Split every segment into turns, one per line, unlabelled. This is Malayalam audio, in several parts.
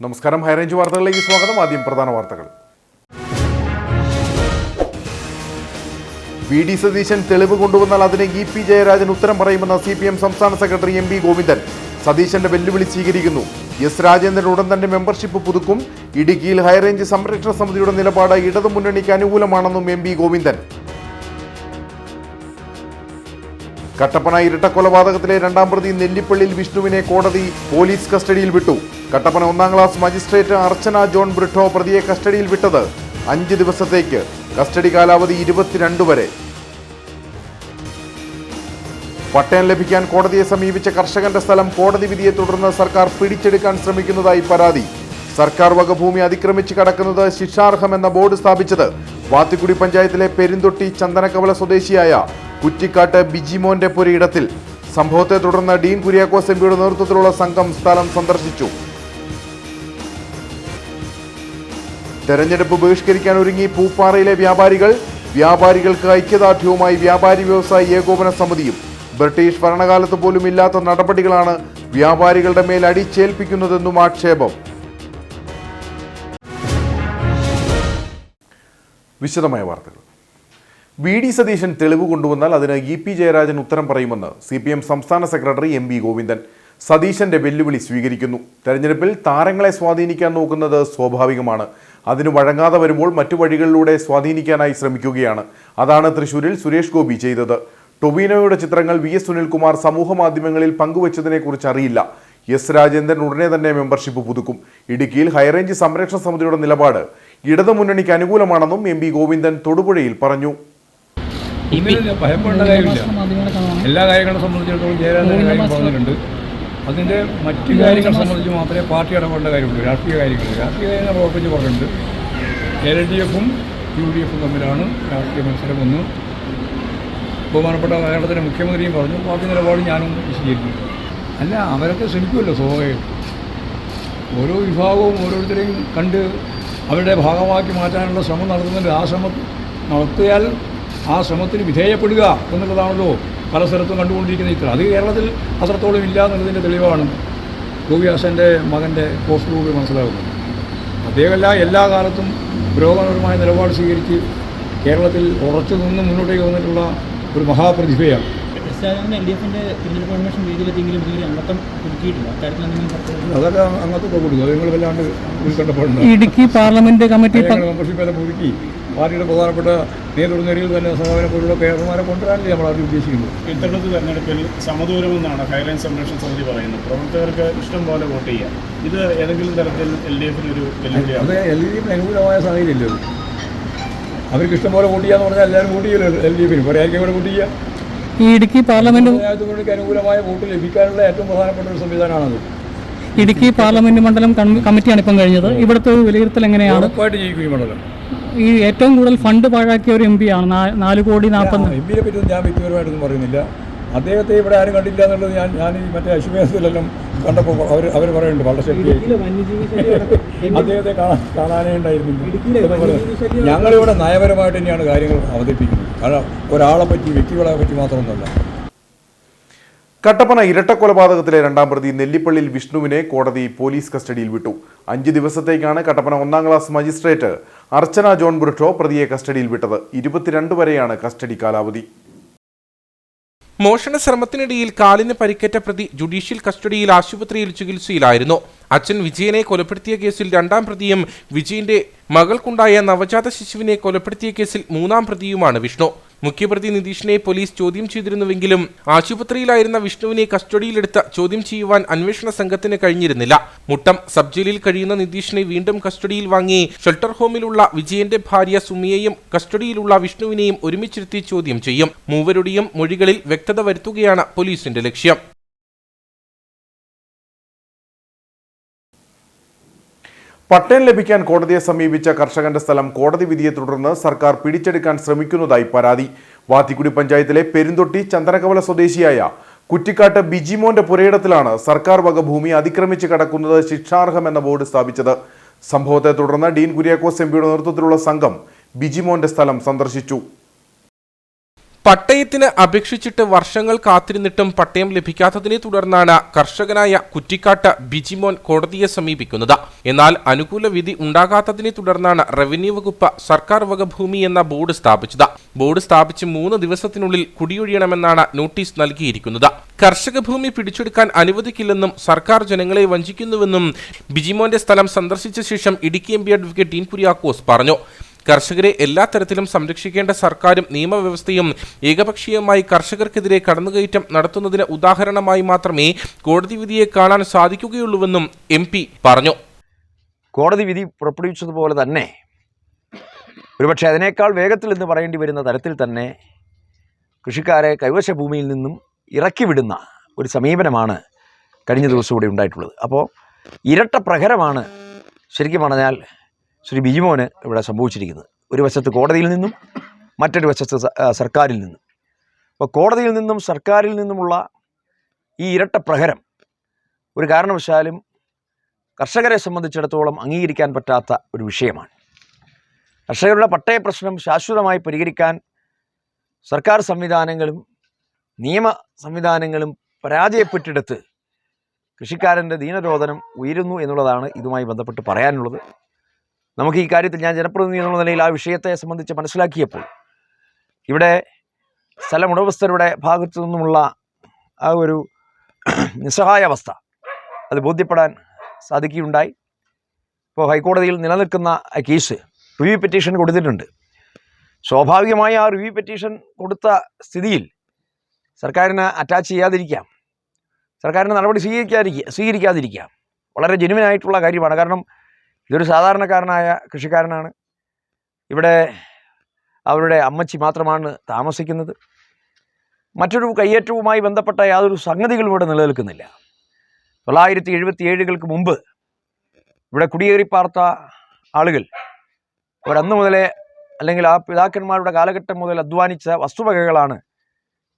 നമസ്കാരം. ഹൈറേഞ്ച് വാർത്തകളിലേക്ക് സ്വാഗതം. ആദ്യം പ്രധാന വാർത്തകൾ. വി ഡി സതീശൻ തെളിവ് കൊണ്ടുവന്നാൽ അതിന് EP ജയരാജൻ ഉത്തരം പറയുമെന്ന് CPM സംസ്ഥാന സെക്രട്ടറി MP ഗോവിന്ദൻ. സതീശന്റെ വെല്ലുവിളി സ്വീകരിക്കുന്നു. എസ് രാജേന്ദ്രൻ ഉടൻ തന്നെ മെമ്പർഷിപ്പ് പുതുക്കും. ഇടുക്കിയിൽ ഹൈറേഞ്ച് സംരക്ഷണ സമിതിയുടെ നിലപാട് ഇടതുമുന്നണിക്ക് അനുകൂലമാണെന്നും MP ഗോവിന്ദൻ. കട്ടപ്പന ഇരട്ടക്കൊലപാതകത്തിലെ രണ്ടാം പ്രതി നെല്ലിപ്പള്ളിയിൽ വിഷ്ണുവിനെ കോടതി പോലീസ് കസ്റ്റഡിയിൽ വിട്ടു. കട്ടപ്പന 1ാം ക്ലാസ് മജിസ്ട്രേറ്റ് അർച്ചന ജോൺ ബ്രിട്ടോ പ്രതിയെ കസ്റ്റഡിയിൽ വിട്ടത് 5 ദിവസത്തേക്ക്. കസ്റ്റഡി കാലാവധി 22 വരെ. പട്ടയം ലഭിക്കാൻ കോടതിയെ സമീപിച്ച കർഷകന്റെ സ്ഥലം കോടതി വിധിയെ തുടർന്ന് സർക്കാർ പിടിച്ചെടുക്കാൻ ശ്രമിക്കുന്നതായി പരാതി. സർക്കാർ വക ഭൂമി അതിക്രമിച്ച് കടക്കുന്നത് ശിക്ഷാർഹമെന്ന ബോർഡ് സ്ഥാപിച്ചത് വാത്തിക്കുടി പഞ്ചായത്തിലെ പെരുന്തൊട്ടി ചന്ദനക്കവല സ്വദേശിയായ കുറ്റിക്കാട്ട് ബിജിമോന്റെ പുരയിടത്തിൽ. സംഭവത്തെ തുടർന്ന് ഡീൻ കുര്യാക്കോസ് MPയുടെ നേതൃത്വത്തിലുള്ള സംഘം സ്ഥലം സന്ദർശിച്ചു. തെരഞ്ഞെടുപ്പ് ബഹിഷ്കരിക്കാൻ ഒരുങ്ങി പൂപ്പാറയിലെ വ്യാപാരികൾക്ക് ഐക്യദാർഢ്യവുമായി വ്യാപാരി വ്യവസായി ഏകോപന സമിതിയും. ബ്രിട്ടീഷ് ഭരണകാലത്ത് പോലും ഇല്ലാത്ത നടപടികളാണ് വ്യാപാരികളുടെ മേൽ അടിച്ചേൽപ്പിക്കുന്നതെന്നും ആക്ഷേപം. വിശദമായ വാർത്തകൾ. വി ഡി സതീശൻ തെളിവ് കൊണ്ടുവന്നാൽ അതിന് EP ജയരാജൻ ഉത്തരം പറയുമെന്ന് CPM സംസ്ഥാന സെക്രട്ടറി MP ഗോവിന്ദൻ. സതീശന്റെ വെല്ലുവിളി സ്വീകരിക്കുന്നു. തെരഞ്ഞെടുപ്പിൽ താരങ്ങളെ സ്വാധീനിക്കാൻ നോക്കുന്നത് സ്വാഭാവികമാണ്. അതിന് വഴങ്ങാതെ വരുമ്പോൾ മറ്റു വഴികളിലൂടെ സ്വാധീനിക്കാനായി ശ്രമിക്കുകയാണ്. അതാണ് തൃശൂരിൽ സുരേഷ് ഗോപി ചെയ്തത്. ടൊവിനോയുടെ ചിത്രങ്ങൾ VS സുനിൽകുമാർ സമൂഹ മാധ്യമങ്ങളിൽ പങ്കുവച്ചതിനെക്കുറിച്ച് അറിയില്ല. എസ് രാജേന്ദ്രൻ ഉടനെ തന്നെ മെമ്പർഷിപ്പ് പുതുക്കും. ഇടുക്കിയിൽ ഹൈറേഞ്ച് സംരക്ഷണ സമിതിയുടെ നിലപാട് ഇടതുമുന്നണിക്ക് അനുകൂലമാണെന്നും MP ഗോവിന്ദൻ തൊടുപുഴയിൽ പറഞ്ഞു.
ഭയപ്പെടേണ്ട കാര്യമില്ല. എല്ലാ കാര്യങ്ങളെ സംബന്ധിച്ചിടത്തോളം ജയരാജന്റെ കാര്യം പറഞ്ഞിട്ടുണ്ട്. അതിൻ്റെ മറ്റു കാര്യങ്ങളെ സംബന്ധിച്ച് മാത്രമേ പാർട്ടി ഇടപെടേണ്ട കാര്യമുള്ളൂ. രാഷ്ട്രീയ കാര്യങ്ങൾ ഉറപ്പിച്ച് പറഞ്ഞിട്ടുണ്ട്. LDFും UDFും തമ്മിലാണ് രാഷ്ട്രീയ മത്സരമെന്ന് ബഹുമാനപ്പെട്ട കേരളത്തിലെ മുഖ്യമന്ത്രിയും പറഞ്ഞു. പാർട്ടി നിലപാട് ഞാനും വിശദീകരിക്കുന്നു. അല്ല, അവരൊക്കെ ശ്രമിക്കുമല്ലോ സ്വാഭാവികം. ഓരോ വിഭാഗവും ഓരോരുത്തരെയും കണ്ട് അവരുടെ ഭാഗമാക്കി മാറ്റാനുള്ള ശ്രമം നടത്തുന്നുണ്ട്. ആ ശ്രമം നടത്തിയാൽ ആ ശ്രമത്തിന് വിധേയപ്പെടുക എന്നുള്ളതാണല്ലോ പല സ്ഥലത്തും കണ്ടുകൊണ്ടിരിക്കുന്ന ചിത്രം. അത് കേരളത്തിൽ അത്രത്തോളം ഇല്ല എന്നുള്ളതിൻ്റെ തെളിവാണ് ഗോപിയാസൻ്റെ മകൻ്റെ പോസ്റ്റിലൂടെ മനസ്സിലാകുന്നത്. അദ്ദേഹമല്ല എല്ലാ കാലത്തും പുരോഗമനപരമായ നിലപാട് സ്വീകരിച്ച് കേരളത്തിൽ ഉറച്ചു നിന്ന് മുന്നോട്ടേക്ക് വന്നിട്ടുള്ള ഒരു മഹാപ്രതിഭയാണ്. അതൊക്കെ അങ്ങനത്തെ കൊടുക്കും. അത് നിങ്ങൾ വല്ലാണ്ട് ഉൾക്കണ്ടപ്പെടുന്നു.
ഇടുക്കി പാർലമെന്റ് കമ്മിറ്റി
മെമ്പർഷിപ്പ് എല്ലാം പുതുക്കി പാർട്ടിയുടെ പ്രധാനപ്പെട്ട നേതൃനിരയിൽ തന്നെ സമാധാനം പോലുള്ള പേരന്മാരെ കൊണ്ടുവരാനല്ലേ നമ്മൾ അത് ഉദ്ദേശിക്കുന്നത്.
ഇത്തരത്തിൽ തെരഞ്ഞെടുപ്പിൽ സമദൂരമെന്നാണ് ഹൈറേഞ്ച് സംരക്ഷണ സമിതി പറയുന്നത്. പ്രവർത്തകർക്ക് ഇഷ്ടം പോലെ വോട്ട് ചെയ്യാം. ഇത് ഏതെങ്കിലും തരത്തിൽ LDFിനൊരു വെല്ലുവിളിയാണ്.
അത് LDFിന് അനുകൂലമായ സാഹചര്യമില്ലല്ലോ. അവർക്ക് ഇഷ്ടം പോലെ വോട്ട് ചെയ്യാന്ന് പറഞ്ഞാൽ എല്ലാവരും വോട്ട് ചെയ്യല്ലോ LDFിന്. പറയായിരിക്കും ഇവിടെ വോട്ട് ചെയ്യുക.
ഈ ഇടുക്കി പാർലമെന്റ്
അനുകൂലമായ വോട്ട് ലഭിക്കാനുള്ള ഏറ്റവും പ്രധാനപ്പെട്ട ഒരു സംവിധാനമാണത്.
ഇടുക്കി പാർലമെന്റ് മണ്ഡലം കമ്മിറ്റിയാണ് ഇപ്പം കഴിഞ്ഞത്. ഇവിടുത്തെ ഒരു വിലയിരുത്തൽ എങ്ങനെയാണ്?
ഉറപ്പായിട്ട് ജയിക്കും ഈ മണ്ഡലം.
ഈ ഏറ്റവും കൂടുതൽ ഫണ്ട് പാഴാക്കിയ ഒരു MP ആണ്. 4 കോടി 40.
MPയെ പറ്റി ഞാൻ വ്യക്തിപരമായിട്ടൊന്നും പറയുന്നില്ല. അദ്ദേഹത്തെ ഇവിടെ ആരും കണ്ടില്ല എന്നുള്ളത് ഞാൻ ഈ മറ്റേ അശ്വമേധത്തിലെല്ലാം കണ്ടപ്പോൾ അവർ പറയുന്നുണ്ട് വളരെ ശക്തിയായി അദ്ദേഹത്തെ കാണാനേ ഉണ്ടായിരുന്നില്ല. ഞങ്ങളിവിടെ നയപരമായിട്ട് തന്നെയാണ് കാര്യങ്ങൾ അവതരിപ്പിക്കുന്നത്. കാരണം ഒരാളെ പറ്റി വ്യക്തികളെ പറ്റി മാത്രമൊന്നുമല്ല.
കട്ടപ്പന ഇരട്ടക്കൊലപാതകത്തിലെ രണ്ടാം പ്രതി നെല്ലിപ്പള്ളിയിൽ വിഷ്ണുവിനെ കോടതി പോലീസ് കസ്റ്റഡിയിൽ വിട്ടു. 5 ദിവസത്തേക്കാണ് കട്ടപ്പന 1ാം ക്ലാസ് മജിസ്ട്രേറ്റ് അർച്ചന ജോൺ ബ്രിട്ടോ പ്രതിയെ കസ്റ്റഡിയിൽ വിട്ടത്. 22 വരെയാണ് കസ്റ്റഡി കാലാവധി.
മോഷണ ശ്രമത്തിനിടയിൽ കാലിന് പരിക്കേറ്റ പ്രതി ജുഡീഷ്യൽ കസ്റ്റഡിയിൽ ആശുപത്രിയിൽ ചികിത്സയിലായിരുന്നു. അച്ഛൻ വിജയനെ കൊലപ്പെടുത്തിയ കേസിൽ 2ാം പ്രതിയും വിജയന്റെ മകൾക്കുണ്ടായ നവജാത ശിശുവിനെ കൊലപ്പെടുത്തിയ കേസിൽ 3ാം പ്രതിയുമാണ് വിഷ്ണു. മുഖ്യപ്രതി നിതീഷിനെ പോലീസ് ചോദ്യം ചെയ്തിരുന്നുവെങ്കിലും ആശുപത്രിയിലായിരുന്ന വിഷ്ണുവിനെ കസ്റ്റഡിയിലെടുത്ത് ചോദ്യം ചെയ്യുവാൻ അന്വേഷണ സംഘത്തിന് കഴിഞ്ഞിരുന്നില്ല. മുട്ടം സബ് ജയിലിൽ കഴിയുന്ന നിതീഷിനെ വീണ്ടും കസ്റ്റഡിയിൽ വാങ്ങി ഷെൽട്ടർ ഹോമിലുള്ള വിജയന്റെ ഭാര്യ സുമിയെയും കസ്റ്റഡിയിലുള്ള വിഷ്ണുവിനെയും ഒരുമിച്ചിരുത്തി ചോദ്യം ചെയ്യും. മൂവരുടെയും മൊഴികളിൽ വ്യക്തത വരുത്തുകയാണ് പോലീസിന്റെ ലക്ഷ്യം.
പട്ടയം ലഭിക്കാൻ കോടതിയെ സമീപിച്ച കർഷകന്റെ സ്ഥലം കോടതി വിധിയെ തുടർന്ന് സർക്കാർ പിടിച്ചെടുക്കാൻ ശ്രമിക്കുന്നതായി പരാതി. വാത്തിക്കുടി പഞ്ചായത്തിലെ പെരുന്തൊട്ടി ചന്ദനക്കവല സ്വദേശിയായ കുറ്റിക്കാട്ട് ബിജിമോന്റെ പുരയിടത്തിലാണ് സർക്കാർ വക ഭൂമി അതിക്രമിച്ച് കടക്കുന്നത് ശിക്ഷാർഹമെന്ന ബോർഡ് സ്ഥാപിച്ചത്. സംഭവത്തെ തുടർന്ന് ഡീൻ കുര്യാക്കോസ് MPയുടെ നേതൃത്വത്തിലുള്ള സംഘം ബിജിമോന്റെ സ്ഥലം സന്ദർശിച്ചു.
പട്ടയത്തിന് അപേക്ഷിച്ചിട്ട് വർഷങ്ങൾ കാത്തിരുന്നിട്ടും പട്ടയം ലഭിക്കാത്തതിനെ തുടർന്നാണ് കർഷകനായ കുറ്റിക്കാട്ട് ബിജിമോൻ കോടതിയെ സമീപിക്കുന്നത്. എന്നാൽ അനുകൂല വിധി ഉണ്ടാകാത്തതിനെ തുടർന്നാണ് റവന്യൂ വകുപ്പ് സർക്കാർ വക ഭൂമി എന്ന ബോർഡ് സ്ഥാപിച്ചത്. ബോർഡ് സ്ഥാപിച്ച് 3 ദിവസത്തിനുള്ളിൽ കുടിയൊഴിയണമെന്നാണ് നോട്ടീസ് നൽകിയിരിക്കുന്നത്. കർഷക ഭൂമി പിടിച്ചെടുക്കാൻ അനുവദിക്കില്ലെന്നും സർക്കാർ ജനങ്ങളെ വഞ്ചിക്കുന്നുവെന്നും ബിജിമോന്റെ സ്ഥലം സന്ദർശിച്ച ശേഷം Idukki M P advocate Dean Kuriakose പറഞ്ഞു. കർഷകരെ എല്ലാ തരത്തിലും സംരക്ഷിക്കേണ്ട സർക്കാരും നിയമവ്യവസ്ഥയും ഏകപക്ഷീയമായി കർഷകർക്കെതിരെ കടന്നുകയറ്റം നടത്തുന്നതിന് ഉദാഹരണമായി മാത്രമേ കോടതി വിധിയെ കാണാൻ സാധിക്കുകയുള്ളൂവെന്നും എം പി പറഞ്ഞു.
കോടതി വിധി പുറപ്പെടുവിച്ചതുപോലെ തന്നെ ഒരുപക്ഷെ അതിനേക്കാൾ വേഗത്തിൽ എന്ന് പറയേണ്ടി വരുന്ന തരത്തിൽ തന്നെ കൃഷിക്കാരെ കൈവശ ഭൂമിയിൽ നിന്നും ഇറക്കി വിടുന്ന ഒരു സമീപനമാണ് കഴിഞ്ഞ ദിവസം ഇവിടെ ഉണ്ടായിട്ടുള്ളത്. അപ്പോൾ ഇരട്ട പ്രഹരമാണ് ശരിക്കും പറഞ്ഞാൽ ശ്രീ ബിജിമോന് ഇവിടെ സംഭവിച്ചിരിക്കുന്നത്. ഒരു വശത്ത് കോടതിയിൽ നിന്നും മറ്റൊരു വശത്ത് സർക്കാരിൽ നിന്നും. അപ്പോൾ കോടതിയിൽ നിന്നും സർക്കാരിൽ നിന്നുമുള്ള ഈ ഇരട്ട പ്രഹരം ഒരു കാരണവശാലും കർഷകരെ സംബന്ധിച്ചിടത്തോളം അംഗീകരിക്കാൻ പറ്റാത്ത ഒരു വിഷയമാണ്. കർഷകരുടെ പട്ടയ പ്രശ്നം ശാശ്വതമായി പരിഹരിക്കാൻ സർക്കാർ സംവിധാനങ്ങളും നിയമ സംവിധാനങ്ങളും പരാജയപ്പെട്ടിടത്ത് കൃഷിക്കാരൻ്റെ ദീനരോധനം ഉയരുന്നു എന്നുള്ളതാണ് ഇതുമായി ബന്ധപ്പെട്ട് പറയാനുള്ളത്. നമുക്ക് ഈ കാര്യത്തിൽ ഞാൻ ജനപ്രതിനിധി എന്നുള്ള നിലയിൽ ആ വിഷയത്തെ സംബന്ധിച്ച് മനസ്സിലാക്കിയപ്പോൾ ഇവിടെ സ്ഥലമുടമസ്ഥരുടെ ഭാഗത്തു നിന്നുമുള്ള ആ ഒരു നിസ്സഹായാവസ്ഥ അത് ബോധ്യപ്പെടാൻ സാധിക്കുകയുണ്ടായി. ഇപ്പോൾ ഹൈക്കോടതിയിൽ നിലനിൽക്കുന്ന കേസ് റിവ്യൂ പെറ്റീഷൻ കൊടുത്തിട്ടുണ്ട്. സ്വാഭാവികമായി ആ റിവ്യൂ പെറ്റീഷൻ കൊടുത്ത സ്ഥിതിയിൽ സർക്കാരിന് അറ്റാച്ച് ചെയ്യാതിരിക്കാം, സർക്കാരിന് നടപടി സ്വീകരിക്കാതിരിക്കാം. വളരെ ജെന്യുവനായിട്ടുള്ള കാര്യമാണ്. കാരണം ഇതൊരു സാധാരണക്കാരനായ കൃഷിക്കാരനാണ്. ഇവിടെ അവരുടെ അമ്മച്ചി മാത്രമാണ് താമസിക്കുന്നത്. മറ്റൊരു കയ്യേറ്റവുമായി ബന്ധപ്പെട്ട യാതൊരു സംഗതികളും ഇവിടെ നിലനിൽക്കുന്നില്ല. 977 മുമ്പ് ഇവിടെ കുടിയേറി പാർത്ത ആളുകൾ അവരന്ന് മുതലേ അല്ലെങ്കിൽ ആ പിതാക്കന്മാരുടെ കാലഘട്ടം മുതൽ അധ്വാനിച്ച വസ്തുവകകളാണ്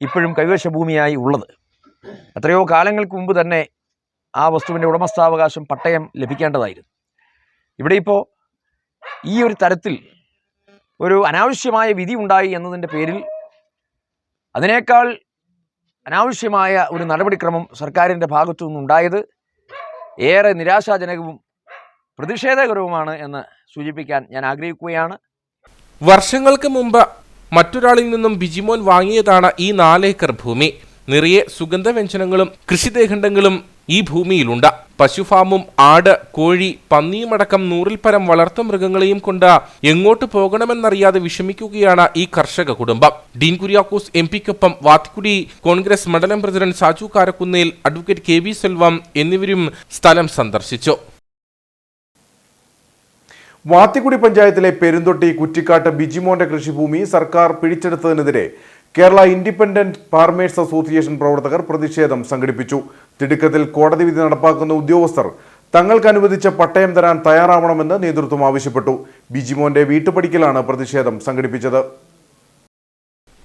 ഇപ്പോഴും കൈവശ ഭൂമിയായി ഉള്ളത്. എത്രയോ കാലങ്ങൾക്ക് മുമ്പ് തന്നെ ആ വസ്തുവിൻ്റെ ഉടമസ്ഥാവകാശം പട്ടയം ലഭിക്കേണ്ടതായിരുന്നു. ഇവിടെ ഇപ്പോൾ ഈ ഒരു തരത്തിൽ ഒരു അനാവശ്യമായ വിധി ഉണ്ടായി എന്നതിൻ്റെ പേരിൽ അതിനേക്കാൾ അനാവശ്യമായ ഒരു നടപടിക്രമം സർക്കാരിൻ്റെ ഭാഗത്തു നിന്നുണ്ടായത് ഏറെ നിരാശാജനകവും പ്രതിഷേധകരവുമാണ് എന്ന് സൂചിപ്പിക്കാൻ ഞാൻ ആഗ്രഹിക്കുകയാണ്.
വർഷങ്ങൾക്ക് മുമ്പ് മറ്റൊരാളിൽ നിന്നും ബിജിമോൻ വാങ്ങിയതാണ് ഈ 4 ഏക്കർ ഭൂമി. നിറയെ സുഗന്ധവ്യഞ്ജനങ്ങളും കൃഷിദേഹണ്ഡങ്ങളും ഈ ഭൂമിയിലുണ്ട്. പശുഫാമും ആട്, കോഴി, പന്നിയുമടക്കം 100-ൽ പരം വളർത്തുമൃഗങ്ങളെയും കൊണ്ട് എങ്ങോട്ട് പോകണമെന്നറിയാതെ വിഷമിക്കുകയാണ് ഈ കർഷക കുടുംബം. ഡീൻ കുര്യാക്കോസ് എം പിക്കൊപ്പം വാത്തിക്കുടി കോൺഗ്രസ് മണ്ഡലം president Saju Karakkunnel, advocate K V Selvam എന്നിവരും സ്ഥലം സന്ദർശിച്ചു.
വാത്തിക്കുടി പഞ്ചായത്തിലെ പെരുന്തൊട്ടി കുറ്റിക്കാട്ട് ബിജിമോന്റെ കൃഷിഭൂമി സർക്കാർ പിടിച്ചെടുത്തതിനെതിരെ കേരള ഇൻഡിപെൻഡന്റ് ഫാർമേഴ്സ് അസോസിയേഷൻ പ്രവർത്തകർ പ്രതിഷേധം സംഘടിപ്പിച്ചു. തിടുക്കത്തിൽ കോടതി വിധി നടപ്പാക്കുന്ന ഉദ്യോഗസ്ഥർ തങ്ങൾക്ക് അനുവദിച്ച പട്ടയം തരാൻ തയ്യാറാവണമെന്ന് നേതൃത്വം ആവശ്യപ്പെട്ടു. ബിജിമോന്റെ വീട്ടുപടിക്കലാണ് പ്രതിഷേധം സംഘടിപ്പിച്ചത്.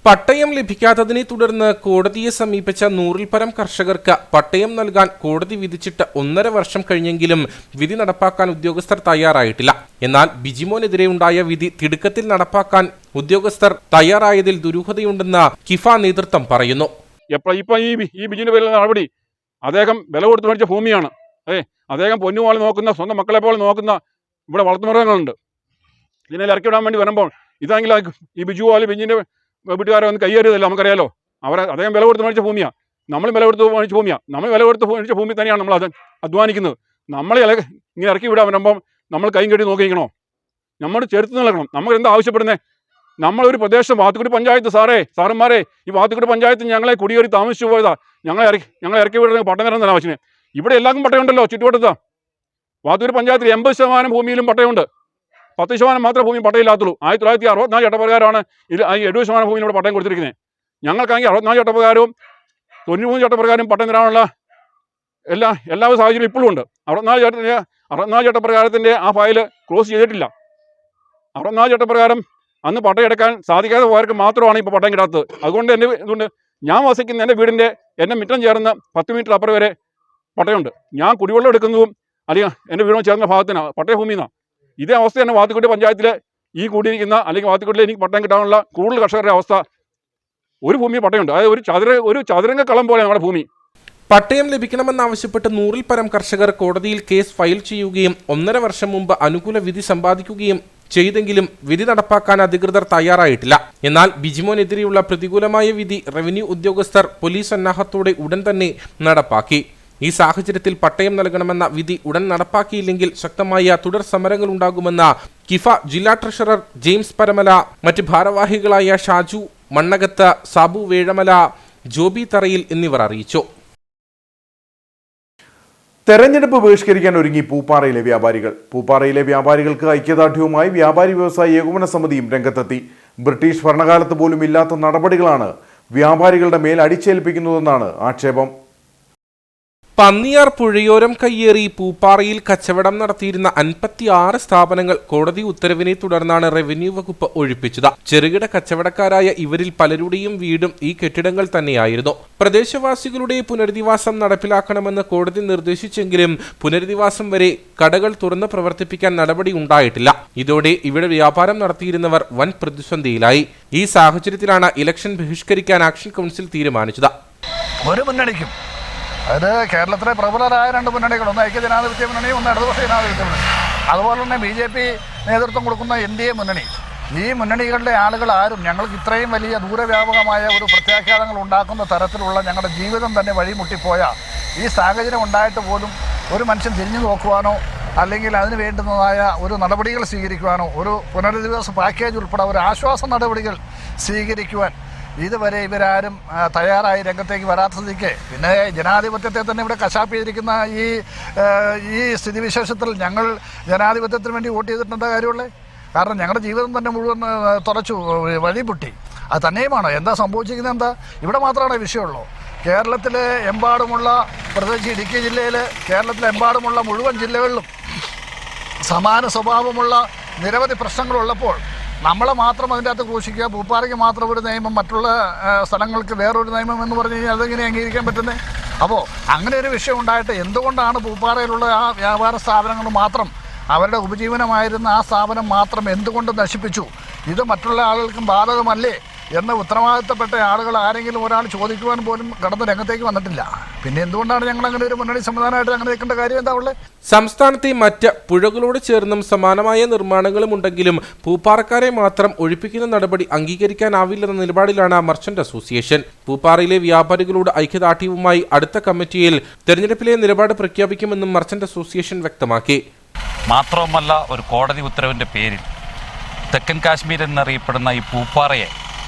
പട്ടയം ലഭിക്കാത്തതിനെ തുടർന്ന് കോടതിയെ സമീപിച്ച 100-ൽ പരം കർഷകർക്ക് പട്ടയം നൽകാൻ കോടതി വിധിച്ചിട്ട് 1.5 വർഷം കഴിഞ്ഞെങ്കിലും വിധി നടപ്പാക്കാൻ ഉദ്യോഗസ്ഥർ തയ്യാറായിട്ടില്ല. എന്നാൽ ബിജിമോനെതിരെ ഉണ്ടായ വിധി തിടുക്കത്തിൽ നടപ്പാക്കാൻ ഉദ്യോഗസ്ഥർ തയ്യാറായതിൽ ദുരൂഹതയുണ്ടെന്ന് കിഫ നേതൃത്വം പറയുന്നു.
ഇപ്പൊ ഈ ബിജിന്റെ പേരിലുള്ള നടപടി അദ്ദേഹം വില കൊടുത്ത് മേടിച്ച ഭൂമിയാണ്. അദ്ദേഹം പൊന്നുപോലെ നോക്കുന്ന, സ്വന്തം മക്കളെ പോലെ നോക്കുന്ന ഇവിടെ വളർത്തുമൃഗങ്ങളുണ്ട്. ഇതിനെ ഇറക്കി വിടാൻ വേണ്ടി വരുമ്പോൾ ഇതാണെങ്കിൽ ഈ ബിജു പോലെ ബിജിന്റെ വീട്ടുകാരെ ഒന്ന് കയ്യേറിയതല്ല, നമുക്കറിയാലോ. അദ്ദേഹം വില കൊടുത്ത് മേടിച്ച ഭൂമിയാണ്, നമ്മളും വില കൊടുത്ത് മേടിച്ച ഭൂമിയാണ്. നമ്മൾ വില കൊടുത്ത് മേടിച്ച ഭൂമി തന്നെയാണ് നമ്മൾ അത് അധ്വാനിക്കുന്നത്. നമ്മളെ ഇങ്ങനെ ഇറക്കി വിടാൻ വരുമ്പം നമ്മൾ കൈയും കെട്ടി നോക്കിക്കണോ? നമ്മൾ ചെറുത്ത് നിൽക്കണം. നമ്മൾ എന്താ ആവശ്യപ്പെടുന്നത്? നമ്മളൊരു പ്രദേശം വാത്തിക്കുടി പഞ്ചായത്ത് സാറന്മാരെ ഈ വാത്തിക്കുടി പഞ്ചായത്ത് ഞങ്ങളെ കുടിയേറി താമസിച്ചു പോയതാ. ഞങ്ങളെ ഇറക്കി വിടുന്ന പട്ടം തരാൻ തന്നെ ആവശ്യമേ. ഇവിടെ എല്ലാവർക്കും പട്ടയമുണ്ടല്ലോ ചുറ്റുവട്ടത്താ. വാത്തിക്കുടി പഞ്ചായത്തിൽ 80% ഭൂമിയിലും പട്ടയമുണ്ട്. 10% മാത്രമേ ഭൂമി പട്ടയമില്ലാത്തുള്ളൂ. 1964 ചട്ടപ്രകാരമാണ് ഇത് 70% ഭൂമിയിലൂടെ പട്ടയം കൊടുത്തിരിക്കുന്നത്. ഞങ്ങൾക്കാണെങ്കിൽ 64 ചട്ടപ്രകാരവും 93 ചട്ടപ്രകാരം പട്ടയം തരാനുള്ള എല്ലാ സാഹചര്യവും ഇപ്പോഴും ഉണ്ട്. 64 ചട്ടപ്രകാരത്തിൻ്റെ ആ ഫയൽ ക്ലോസ് ചെയ്തിട്ടില്ല. 64 ചട്ടപ്രകാരം അന്ന് പട്ടയം എടുക്കാൻ സാധിക്കാത്ത പോയവർക്ക് മാത്രമാണ് ഇപ്പോൾ പട്ടയം കിട്ടാത്തത്. അതുകൊണ്ട് ഞാൻ വസിക്കുന്ന എൻ്റെ വീടിൻ്റെ എന്നെ മുറ്റം ചേർന്ന് 10 മീറ്റർ അപ്പുറം വരെ പട്ടയമുണ്ട്. ഞാൻ കുടിവെള്ളം എടുക്കുന്നതും അല്ലെങ്കിൽ എൻ്റെ വീടും ചേർന്ന ഭാഗത്തിനാണ് പട്ടയഭൂമിന്നാണ്. ഇതേ അവസ്ഥ തന്നെ വാത്തിക്കുടി പഞ്ചായത്തിലെ ഈ കൂടിയിരിക്കുന്ന അല്ലെങ്കിൽ വാത്തിക്കുടിയിൽ എനിക്ക് പട്ടയം കിട്ടാനുള്ള കൂടുതൽ കർഷകരുടെ അവസ്ഥ
ഒരു ഭൂമി പട്ടയമുണ്ട്. അതായത് ഒരു ചതുരംഗ കളം പോലെ നമ്മുടെ ഭൂമി.
പട്ടയം ലഭിക്കണമെന്നാവശ്യപ്പെട്ട് 100-ൽ പരം കർഷകർ കോടതിയിൽ കേസ് ഫയൽ ചെയ്യുകയും 1.5 വർഷം മുമ്പ് അനുകൂല വിധി സമ്പാദിക്കുകയും ചെയ്തെങ്കിലും വിധി നടപ്പാക്കാൻ അധികൃതർ തയ്യാറായിട്ടില്ല. എന്നാൽ ബിജിമോനെതിരെയുള്ള പ്രതികൂലമായ വിധി റവന്യൂ ഉദ്യോഗസ്ഥർ പോലീസ് സന്നാഹത്തോടെ ഉടൻ തന്നെ നടപ്പാക്കി. ഈ സാഹചര്യത്തിൽ പട്ടയം നൽകണമെന്ന വിധി ഉടൻ നടപ്പാക്കിയില്ലെങ്കിൽ ശക്തമായ തുടർ സമരങ്ങൾ ഉണ്ടാകുമെന്ന് കിഫ ജില്ലാ ട്രഷറർ ജെയിംസ് പരമല, മറ്റ് ഭാരവാഹികളായ ഷാജു മണ്ണകത്ത്, സാബു വേഴമല, ജോബി തറയിൽ എന്നിവർ അറിയിച്ചു.
തെരഞ്ഞെടുപ്പ് ബഹിഷ്കരിക്കാൻ ഒരുങ്ങി പൂപ്പാറയിലെ വ്യാപാരികൾ. പൂപ്പാറയിലെ വ്യാപാരികൾക്ക് ഐക്യദാർഢ്യവുമായി വ്യാപാരി വ്യവസായി ഏകോപന സമിതിയും രംഗത്തെത്തി. ബ്രിട്ടീഷ് ഭരണകാലത്ത് പോലും ഇല്ലാത്ത നടപടികളാണ് വ്യാപാരികളുടെ മേൽ അടിച്ചേൽപ്പിക്കുന്നതെന്നാണ് ആക്ഷേപം.
പന്നിയാർ പുഴയോരം കയ്യേറി പൂപ്പാറയിൽ കച്ചവടം നടത്തിയിരുന്ന 56 സ്ഥാപനങ്ങൾ കോടതി ഉത്തരവിനെ തുടർന്നാണ് റവന്യൂ വകുപ്പ് ഒഴിപ്പിച്ചത്. ചെറുകിട കച്ചവടക്കാരായ ഇവരിൽ പലരുടെയും വീടും ഈ കെട്ടിടങ്ങൾ തന്നെയായിരുന്നു. പ്രദേശവാസികളുടെ പുനരധിവാസം നടപ്പിലാക്കണമെന്ന് കോടതി നിർദ്ദേശിച്ചെങ്കിലും പുനരധിവാസം വരെ കടകൾ തുറന്ന് പ്രവർത്തിപ്പിക്കാൻ നടപടി ഉണ്ടായിട്ടില്ല. ഇതോടെ ഇവിടെ വ്യാപാരം നടത്തിയിരുന്നവർ വൻ പ്രതിസന്ധിയിലായി. ഈ സാഹചര്യത്തിലാണ് ഇലക്ഷൻ ബഹിഷ്കരിക്കാൻ ആക്ഷൻ കൗൺസിൽ തീരുമാനിച്ചത്.
ഒരു മുന്നണിക്കും, അതായത് കേരളത്തിലെ പ്രബലരായ 2 മുന്നണികൾ, ഒന്ന് ഐക്യജനാധിപത്യ മുന്നണിയും ഒന്ന് ഇടതുപക്ഷ ജനാധിപത്യ മുന്നണി, അതുപോലെ തന്നെ BJP നേതൃത്വം കൊടുക്കുന്ന NDA മുന്നണി, ഈ മുന്നണികളുടെ ആളുകൾ ആരും ഞങ്ങൾക്ക് ഇത്രയും വലിയ ദൂരവ്യാപകമായ ഒരു പ്രത്യാഘാതങ്ങൾ ഉണ്ടാക്കുന്ന തരത്തിലുള്ള ഞങ്ങളുടെ ജീവിതം തന്നെ വഴിമുട്ടിപ്പോയ ഈ സാഹചര്യം ഉണ്ടായിട്ട് പോലും ഒരു മനുഷ്യൻ തിരിഞ്ഞു നോക്കുവാനോ അല്ലെങ്കിൽ അതിന് വേണ്ടുന്നതായ ഒരു നടപടികൾ സ്വീകരിക്കുവാനോ ഒരു പുനരധിവാസ പാക്കേജ് ഉൾപ്പെടെ ഒരു ആശ്വാസ നടപടികൾ സ്വീകരിക്കുവാൻ ഇതുവരെ ഇവരാരും തയ്യാറായി രംഗത്തേക്ക് വരാത്ത സ്ഥിതിക്ക് പിന്നെ ജനാധിപത്യത്തെ തന്നെ ഇവിടെ കശാപ്പ് ചെയ്തിരിക്കുന്ന ഈ സ്ഥിതിവിശേഷത്തിൽ ഞങ്ങൾ ജനാധിപത്യത്തിന് വേണ്ടി വോട്ട് ചെയ്തിട്ടുണ്ട കാര്യമുള്ളേ? കാരണം ഞങ്ങളുടെ ജീവിതം തന്നെ മുഴുവൻ തുറച്ചു വഴിപൊട്ടി. അത് തന്നെയുമാണോ? എന്താ സംഭവിച്ചിരിക്കുന്നത്? എന്താ ഇവിടെ മാത്രമാണ് വിഷയമുള്ളൂ? കേരളത്തിലെ എമ്പാടുമുള്ള, പ്രത്യേകിച്ച് ഇടുക്കി ജില്ലയിൽ കേരളത്തിലെ എമ്പാടുമുള്ള മുഴുവൻ ജില്ലകളിലും സമാന സ്വഭാവമുള്ള നിരവധി പ്രശ്നങ്ങളുള്ളപ്പോൾ നമ്മളെ മാത്രം അതിൻ്റെ അകത്ത് ഘോഷിക്കുക, പൂപ്പാറയ്ക്ക് മാത്രം ഒരു നിയമം, മറ്റുള്ള സ്ഥലങ്ങൾക്ക് വേറൊരു നിയമം എന്ന് പറഞ്ഞു കഴിഞ്ഞാൽ അതെങ്ങനെ അംഗീകരിക്കാൻ പറ്റുന്നത്? അപ്പോൾ അങ്ങനെ ഒരു വിഷയം ഉണ്ടായിട്ട് എന്തുകൊണ്ടാണ് പൂപ്പാറയിലുള്ള ആ വ്യാപാര സ്ഥാപനങ്ങൾ മാത്രം, അവരുടെ ഉപജീവനമായിരുന്ന ആ സ്ഥാപനം മാത്രം എന്തുകൊണ്ട് നശിപ്പിച്ചു? ഇത് മറ്റുള്ള ആളുകൾക്കും ബാധകമല്ലേ എന്ന് ഉത്തരവാദിത്തപ്പെട്ട ആളുകൾ ആരെങ്കിലും ഒരാൾ ചോദിക്കുവാൻ പോലും കടന്ന് രംഗത്തേക്ക് വന്നിട്ടില്ല. പിന്നെ എന്തുകൊണ്ടാണ് ഞങ്ങൾ അങ്ങനെ ഒരു മുന്നണി സംവിധാനമായിട്ട് അങ്ങനെ നിൽക്കേണ്ട കാര്യം എന്താ ഉള്ളത്?
സംസ്ഥാനത്തെ മറ്റ് പുഴകളോട് ചേർന്നും സമാനമായ നിർമ്മാണങ്ങളും ഉണ്ടെങ്കിലും പൂപ്പാറക്കാരെ മാത്രം ഒഴിപ്പിക്കുന്ന നടപടി അംഗീകരിക്കാനാവില്ലെന്ന നിലപാടിലാണ് മർച്ചന്റ് അസോസിയേഷൻ. പൂപ്പാറയിലെ വ്യാപാരികളോട് ഐക്യദാർഢ്യവുമായി അടുത്ത കമ്മിറ്റിയിൽ തെരഞ്ഞെടുപ്പിലെ നിലപാട് പ്രഖ്യാപിക്കുമെന്നും മർച്ചന്റ് അസോസിയേഷൻ വ്യക്തമാക്കി.
മാത്രവുമല്ല, ഒരു കോടതി ഉത്തരവിൻ്റെ പേരിൽ തെക്കൻ കാശ്മീർ എന്നറിയപ്പെടുന്ന ഈ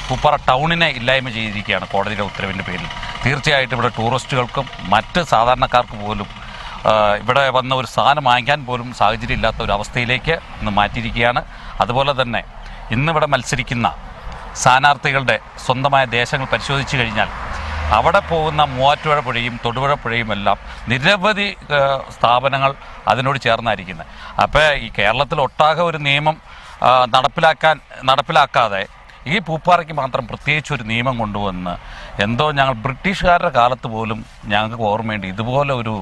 പൂപ്പാറ ടൗണിനെ ഇല്ലായ്മ ചെയ്തിരിക്കുകയാണ് കോടതിയുടെ ഉത്തരവിൻ്റെ പേരിൽ. തീർച്ചയായിട്ടും ഇവിടെ ടൂറിസ്റ്റുകൾക്കും മറ്റ് സാധാരണക്കാർക്ക് പോലും ഇവിടെ വന്ന ഒരു സാധനം വാങ്ങിക്കാൻ പോലും സാഹചര്യം ഇല്ലാത്ത ഒരു അവസ്ഥയിലേക്ക് ഇന്ന് മാറ്റിയിരിക്കുകയാണ്. അതുപോലെ തന്നെ ഇന്നിവിടെ മത്സരിക്കുന്ന സ്ഥാനാർത്ഥികളുടെ സ്വന്തമായ ദേശങ്ങൾ പരിശോധിച്ചു കഴിഞ്ഞാൽ അവിടെ പോകുന്ന മൂവാറ്റുപുഴ പുഴയും തൊടുപുഴ പുഴയും എല്ലാം നിരവധി സ്ഥാപനങ്ങൾ അതിനോട് ചേർന്നായിരിക്കുന്നത്. അപ്പോൾ ഈ കേരളത്തിലൊട്ടാകെ ഒരു നിയമം നടപ്പിലാക്കാതെ ഈ പൂപ്പാറയ്ക്ക് മാത്രം പ്രത്യേകിച്ച് ഒരു നിയമം കൊണ്ടുവന്ന് എന്തോ ഞങ്ങൾ ബ്രിട്ടീഷുകാരുടെ കാലത്ത് പോലും ഞങ്ങൾക്ക് ഓർമ്മയുണ്ട് ഇതുപോലെ ഒരു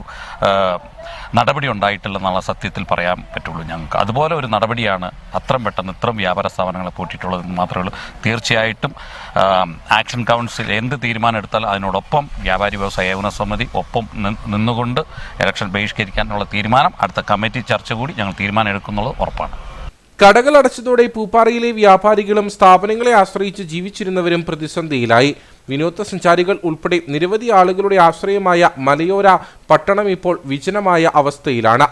നടപടി ഉണ്ടായിട്ടില്ലെന്നുള്ള സത്യത്തിൽ പറയാൻ പറ്റുള്ളൂ ഞങ്ങൾക്ക്. അതുപോലെ ഒരു നടപടിയാണ് അത്രയും പെട്ടെന്ന് ഇത്രയും വ്യാപാര സ്ഥാപനങ്ങളെ പൂട്ടിയിട്ടുള്ളതെന്ന് മാത്രമേ ഉള്ളൂ. തീർച്ചയായിട്ടും ആക്ഷൻ കൗൺസിൽ എന്ത് തീരുമാനം എടുത്താൽ അതിനോടൊപ്പം വ്യാപാരി വ്യവസായ ഏകോപന സമിതി ഒപ്പം നിന്നുകൊണ്ട് ഇലക്ഷൻ ബഹിഷ്കരിക്കാനുള്ള തീരുമാനം അടുത്ത കമ്മിറ്റി ചർച്ച കൂടി ഞങ്ങൾ തീരുമാനം എടുക്കുന്നുള്ളത് ഉറപ്പാണ്.
കടകൾ അടച്ചതോടെ പൂപ്പാറയിലെ വ്യാപാരികളും സ്ഥാപനങ്ങളെ ആശ്രയിച്ച് ജീവിച്ചിരുന്നവരും പ്രതിസന്ധിയിലായി. വിനോദസഞ്ചാരികൾ ഉൾപ്പെടെ നിരവധി ആളുകളുടെ ആശ്രയമായ മലയോര പട്ടണം ഇപ്പോൾ വിജനമായ അവസ്ഥയിലാണ്.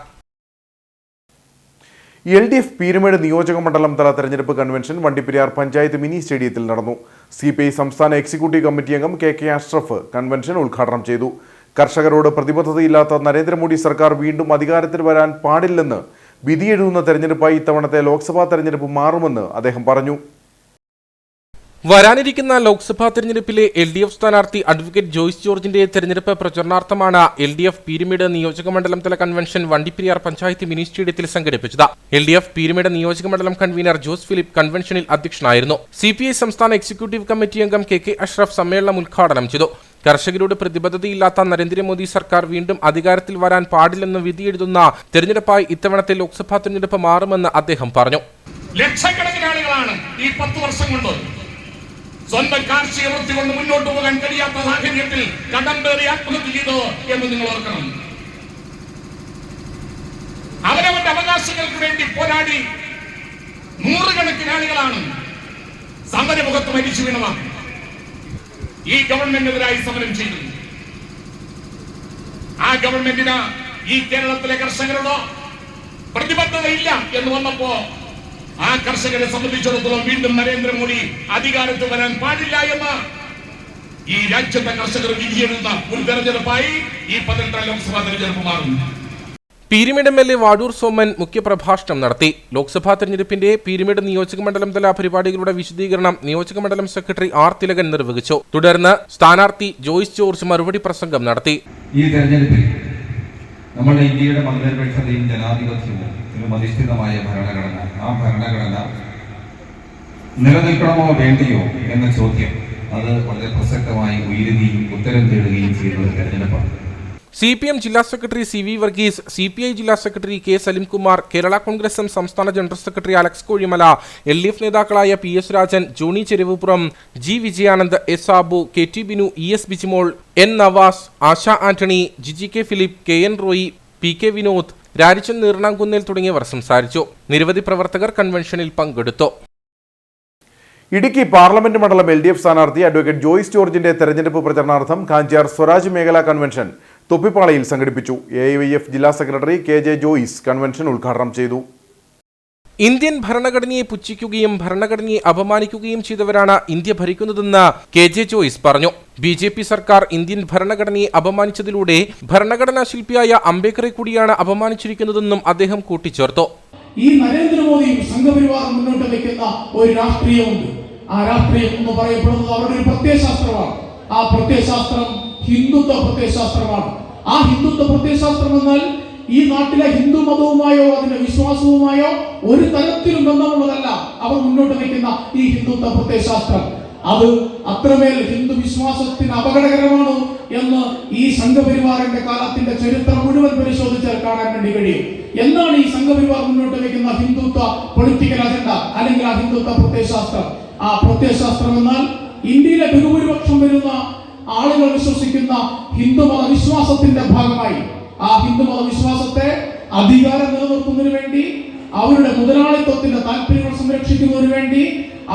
LDF പീരുമേട് നിയോജക മണ്ഡലം തല തെരഞ്ഞെടുപ്പ് കൺവെൻഷൻ വണ്ടിപ്പെരിയാർ പഞ്ചായത്ത് മിനി സ്റ്റേഡിയത്തിൽ നടന്നു. CPI സംസ്ഥാന എക്സിക്യൂട്ടീവ് കമ്മിറ്റി അംഗം KK അഷ്റഫ് കൺവെൻഷൻ ഉദ്ഘാടനം ചെയ്തു. കർഷകരോട് പ്രതിബദ്ധതയില്ലാത്ത നരേന്ദ്രമോദി സർക്കാർ വീണ്ടും അധികാരത്തിൽ വരാൻ പാടില്ലെന്ന് വിധിയെഴുതുന്ന തെരഞ്ഞെടുപ്പായി ഇത്തവണത്തെ ലോക്സഭാ തെരഞ്ഞെടുപ്പ് മാറുമെന്ന് അദ്ദേഹം പറഞ്ഞു.
വരാനിരിക്കുന്ന ലോക്സഭാ തെരഞ്ഞെടുപ്പിലെ LDF സ്ഥാനാർത്ഥി അഡ്വക്കേറ്റ് ജോയ്സ് ജോർജിന്റെ തെരഞ്ഞെടുപ്പ് പ്രചരണാർത്ഥമാണ് LDF പീരുമേട് നിയോജക മണ്ഡലം തല കൺവെൻഷൻ വണ്ടിപ്പെരിയാർ പഞ്ചായത്ത് മിനി സ്റ്റേഡിയത്തിൽ സംഘടിപ്പിച്ചത്. LDF പീരുമേട് നിയോജക മണ്ഡലം കൺവീനർ ജോസ് ഫിലിപ്പ് കൺവെൻഷനിൽ അധ്യക്ഷനായിരുന്നു. CPI സംസ്ഥാന എക്സിക്യൂട്ടീവ് കമ്മിറ്റി അംഗം KK അഷ്റഫ് സമ്മേളനം ഉദ്ഘാടനം ചെയ്തു. കർഷകരോട് പ്രതിബദ്ധതയില്ലാത്ത നരേന്ദ്രമോദി സർക്കാർ വീണ്ടും അധികാരത്തിൽ വരാൻ പാടില്ലെന്ന് വിധിയെഴുതുന്ന തെരഞ്ഞെടുപ്പായി ഇത്തവണത്തെ ലോക്സഭാ തെരഞ്ഞെടുപ്പ് മാറുമെന്ന് അദ്ദേഹം പറഞ്ഞു.
ലക്ഷക്കണക്കിന് ആളുകളാണ് ഈ 10 വർഷം കൊണ്ട് സ്വന്തം കാർഷിക വൃത്തി കൊണ്ട് മുന്നോട്ട് പോകാൻ കഴിയാത്ത സാഹചര്യത്തിൽ കടം കയറി ആത്മഹത്യ ചെയ്തു എന്ന് നിങ്ങൾ ഓർക്കണം. അവരവരുടെ അവകാശങ്ങൾക്ക് വേണ്ടി പോരാടി നൂറുകണക്കിന് ആളുകളാണ് സമരമുഖത്ത് മരിച്ചു വീണവർ. ഈ ഗവൺമെന്റിനെതിരായി സമരം ചെയ്തു. ആ ഗവൺമെന്റിന് ഈ കേരളത്തിലെ കർഷകരോട് പ്രതിബദ്ധതയില്ല എന്ന് വന്നപ്പോ ആ കർഷകരെ സംബന്ധിച്ചിടത്തോളം വീണ്ടും നരേന്ദ്രമോദി അധികാരത്തിൽ വരാൻ പാടില്ല എന്ന് ഈ രാജ്യത്തെ കർഷകർ വിധിയെഴുതുന്ന ഒരു തെരഞ്ഞെടുപ്പായി ഈ 18 ലോക്സഭാ തെരഞ്ഞെടുപ്പ് മാറും.
പീരുമേട് എം.എൽ.എ. വാടൂർ സോമൻ മുഖ്യപ്രഭാഷണം നടത്തി. ലോക്സഭാ തെരഞ്ഞെടുപ്പിന്റെ പീരുമേട് നിയോജകമണ്ഡലം തല പരിപാടികളുടെ വിശദീകരണം നിയോജകമണ്ഡലം സെക്രട്ടറി ആർ തിലകൻ നിർവഹിച്ചു. തുടർന്ന് സ്ഥാനാർത്ഥി ജോയ്സ് ജോർജ് മറുപടി പ്രസംഗം നടത്തി.
ഈ തെരഞ്ഞെടുപ്പിൽ നമ്മുടെ ഇന്ത്യയുടെ മതനിരപേക്ഷതയും ജനാധിപത്യവും അധിഷ്ഠിതമായ ഭരണഘടന, ആ ഭരണഘടന നിലനിൽക്കണമോ വേണ്ടിയോ എന്ന ചോദ്യം അത് വളരെ പ്രസക്തമായി ഉയരുകയും ഉത്തരം തേടുകയും ചെയ്യുന്ന ഒരു തെരഞ്ഞെടുപ്പാണ്.
CPM ജില്ലാ സെക്രട്ടറി CV വർഗീസ്, CPI ജില്ലാ secretary K Salimkumar, Kerala Congress M സംസ്ഥാന general secretary Alex Kozhimala, LDF നേതാക്കളായ PS Rajan, Johnny Cheruvupuram, G Vijayanand, S Sabu, KT Binu, ES Bijimol, N Navas, Asha Antony, GK Philip, KN Roy, PK Vinod, Rarichan Neernamkunnel തുടങ്ങിയവർ സംസാരിച്ചു. നിരവധി പ്രവർത്തകർ കൺവെൻഷനിൽ പങ്കെടുത്തു.
ഇടുക്കി പാർലമെന്റ് മണ്ഡലം LDF സ്ഥാനാർത്ഥി അഡ്വക്കേറ്റ് ജോയ്സ് ജോർജിന്റെ തെരഞ്ഞെടുപ്പ് പ്രചരണാർത്ഥം കാഞ്ചാർ സ്വരാജ് മേഖലാ കൺവെൻഷൻ തൊപ്പിപ്പാളയിൽ സംഘടിപ്പിച്ചു. AIYF ജില്ലാ സെക്രട്ടറി KJ ജോയ്സ് കൺവെൻഷൻ ഉദ്ഘാടനം ചെയ്തു.
ഇന്ത്യൻ ഭരണഘടനയെ പുച്ഛിക്കുകയും ഭരണഘടനയെ അപമാനിക്കുകയും ചെയ്തവരാണ് ഇന്ത്യ ഭരിക്കുന്നതെന്ന് KJ ജോയ്സ് പറഞ്ഞു. BJP സർക്കാർ ഇന്ത്യൻ ഭരണഘടനയെ അപമാനിച്ചതിലൂടെ ഭരണഘടനാ ശില്പിയായ അംബേദ്കറെ കൂടിയാണ് അപമാനിച്ചിരിക്കുന്നതെന്നും അദ്ദേഹം കൂട്ടിച്ചേർത്തു.
ഈ നരേന്ദ്രമോദിയും സംഘപരിവാറും മുന്നോട്ട് വയ്ക്കുന്ന ഒരു രാഷ്ട്രീയമുണ്ട്. ആ രാഷ്ട്രീയം എന്ന് പറയപ്പെടുന്നത് അവരുടെ ഒരു പ്രത്യയശാസ്ത്രമാണ്. ആ പ്രത്യയശാസ്ത്രം ഹിന്ദുത്വ പ്രത്യയശാസ്ത്രമാണ്. ആ ഹിന്ദുത്വ പ്രത്യയശാസ്ത്രം എന്നാൽ ഈ നാട്ടിലെ ഹിന്ദു മതവുമായോ അതിന്റെ വിശ്വാസവുമായോ ഒരു തരത്തിലും ബന്ധമുള്ളതല്ല. അവർ മുന്നോട്ട് വയ്ക്കുന്ന ഈ ഹിന്ദുത്വ പ്രത്യയശാസ്ത്രം അത് അത്രമേൽ ഹിന്ദു വിശ്വാസത്തിന് അപകടകരമാണ് എന്ന് ഈ സംഘപരിവാറിന്റെ കാലത്തിന്റെ ചരിത്രം മുഴുവൻ പരിശോധിച്ചാൽ കാണാൻ വേണ്ടി കഴിയും. എന്താണ് ഈ സംഘപരിവാർ മുന്നോട്ട് വയ്ക്കുന്ന ഹിന്ദുത്വ പൊളിറ്റിക്കൽ അജണ്ട അല്ലെങ്കിൽ ആ ഹിന്ദുത്വ പ്രത്യയശാസ്ത്രം? ആ പ്രത്യയശാസ്ത്രം എന്നാൽ ഇന്ത്യയിലെ ബഹുഭൂരിപക്ഷം വരുന്ന ആളുകൾ വിശ്വസിക്കുന്ന ഹിന്ദുമത വിശ്വാസത്തിന്റെ ഭാഗമായി ആ ഹിന്ദുമത വിശ്വാസത്തെ അധികാരം നിലനിർത്തുന്നതിന് വേണ്ടി, അവരുടെ മുതലാളിത്വത്തിന്റെ താല്പര്യങ്ങൾ സംരക്ഷിക്കുന്നതിന് വേണ്ടി,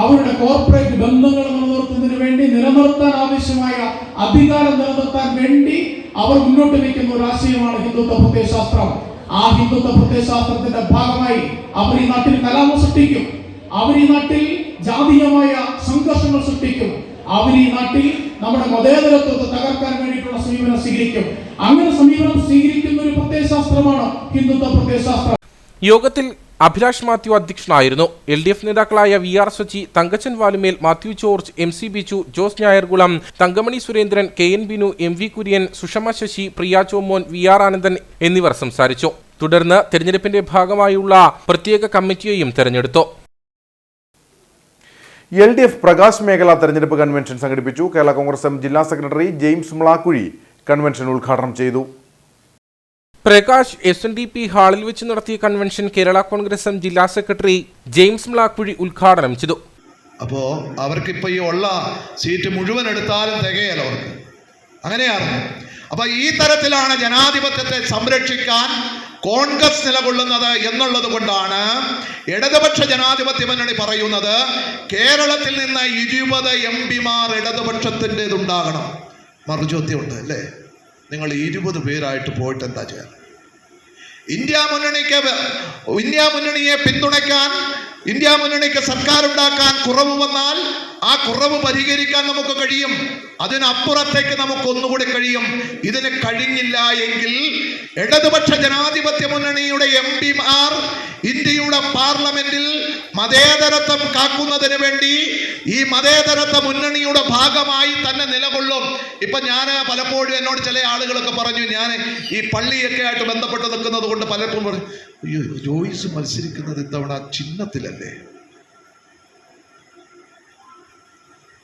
അവരുടെ കോർപ്പറേറ്റ് ബന്ധങ്ങൾ നിലനിർത്തുന്നതിന് വേണ്ടി, നിലനിർത്താൻ ആവശ്യമായ അധികാരം നിലനിർത്താൻ വേണ്ടി അവർ മുന്നോട്ട് വയ്ക്കുന്ന ഒരു ആശയമാണ് ഹിന്ദുത്വ പ്രത്യയശാസ്ത്രം. ആ ഹിന്ദുത്വ പ്രത്യയശാസ്ത്രത്തിന്റെ ഭാഗമായി അവർ ഈ നാട്ടിൽ കലാപം സൃഷ്ടിക്കും. അവർ ഈ നാട്ടിൽ ജാതീയമായ സംഘർഷങ്ങൾ സൃഷ്ടിക്കും. അവർ ഈ നാട്ടിൽ നമ്മുടെ മതേതരത്വത്തെ തകർക്കാൻ വേണ്ടിയിട്ടുള്ള സമീപനം സ്വീകരിക്കും. അങ്ങനെ സമീപനം സ്വീകരിക്കുന്ന ഒരു പ്രത്യയശാസ്ത്രമാണ് ഹിന്ദുത്വ പ്രത്യയശാസ്ത്രം.
യോഗത്തിൽ അഭിലാഷ് മാത്യു അധ്യക്ഷനായിരുന്നു. LDF നേതാക്കളായ VR Saji, Thankachan Valumel, Mathew George, MC Biju, Jose Njayarkulam, Thankamani Surendran, KN Binu, MV Kurian, Sushama Sasi, Priya Chomon, VR Anandan എന്നിവർ സംസാരിച്ചു. തുടർന്ന് തെരഞ്ഞെടുപ്പിന്റെ ഭാഗമായുള്ള പ്രത്യേക കമ്മിറ്റിയെയും തെരഞ്ഞെടുത്തു.
LDF പ്രകാശ് മേഖലാ തെരഞ്ഞെടുപ്പ് കൺവെൻഷൻ സംഘടിപ്പിച്ചു. കേരള കോൺഗ്രസ് എം ജില്ലാ സെക്രട്ടറി ജെയിംസ് മുളാക്കുഴി കൺവെൻഷൻ ഉദ്ഘാടനം ചെയ്തു.
പ്രകാശ് SNDP ഹാളിൽ വെച്ച് നടത്തിയ കൺവെൻഷൻ കേരള കോൺഗ്രസ് എം ജില്ലാ സെക്രട്ടറി ജെയിംസ് മുളാക്കുഴി ഉദ്ഘാടനം ചെയ്തു.
അപ്പോൾ അവർക്കിപ്പോൾ ഈ ഉള്ള സീറ്റ് മുഴുവൻ എടുത്താലും തികയല്ലോ അവർക്ക്. അങ്ങനെയാണ്. അപ്പോൾ ഈ തരത്തിലാണ് ജനാധിപത്യത്തെ സംരക്ഷിക്കാൻ കോൺഗ്രസ് നിലകൊള്ളുന്നത് എന്നുള്ളത് കൊണ്ടാണ് ഇടതുപക്ഷ ജനാധിപത്യ മുന്നണി പറയുന്നത് കേരളത്തിൽ നിന്ന് 20 MP-മാർ ഇടതുപക്ഷത്തിൻ്റെതുണ്ടാകണം. മറുചോദ്യമുണ്ട് അല്ലേ? നിങ്ങൾ 20 പേരായിട്ട് പോയിട്ട് എന്താ ചെയ്യാൻ? ഇന്ത്യ മുന്നണിയെ പിന്തുണയ്ക്കാൻ, ഇന്ത്യ മുന്നണിക്ക് സർക്കാർ ഉണ്ടാക്കാൻ കുറവ് വന്നാൽ ആ കുറവ് പരിഹരിക്കാൻ നമുക്ക് കഴിയും. അതിനപ്പുറത്തേക്ക് നമുക്ക് ഒന്നുകൂടി കഴിയും. ഇതിന് കഴിഞ്ഞില്ല എങ്കിൽ ഇടതുപക്ഷ ജനാധിപത്യ മുന്നണിയുടെ MP-മാർ ഇന്ത്യയുടെ പാർലമെന്റിൽ മതേതരത്വം കാക്കുന്നതിന് വേണ്ടി ഈ മതേതരത്വ മുന്നണിയുടെ ഭാഗമായി തന്നെ നിലകൊള്ളും. ഇപ്പൊ ഞാൻ പലപ്പോഴും എന്നോട് ചില ആളുകളൊക്കെ പറഞ്ഞു, ഞാൻ ഈ പള്ളിയൊക്കെ ആയിട്ട് ബന്ധപ്പെട്ട് നിൽക്കുന്നത് കൊണ്ട് പലപ്പോഴും പറഞ്ഞു, അയ്യോ ജോയ്സ് മത്സരിക്കുന്നത് ഇത്തവണ ചിഹ്നത്തിലല്ലേ?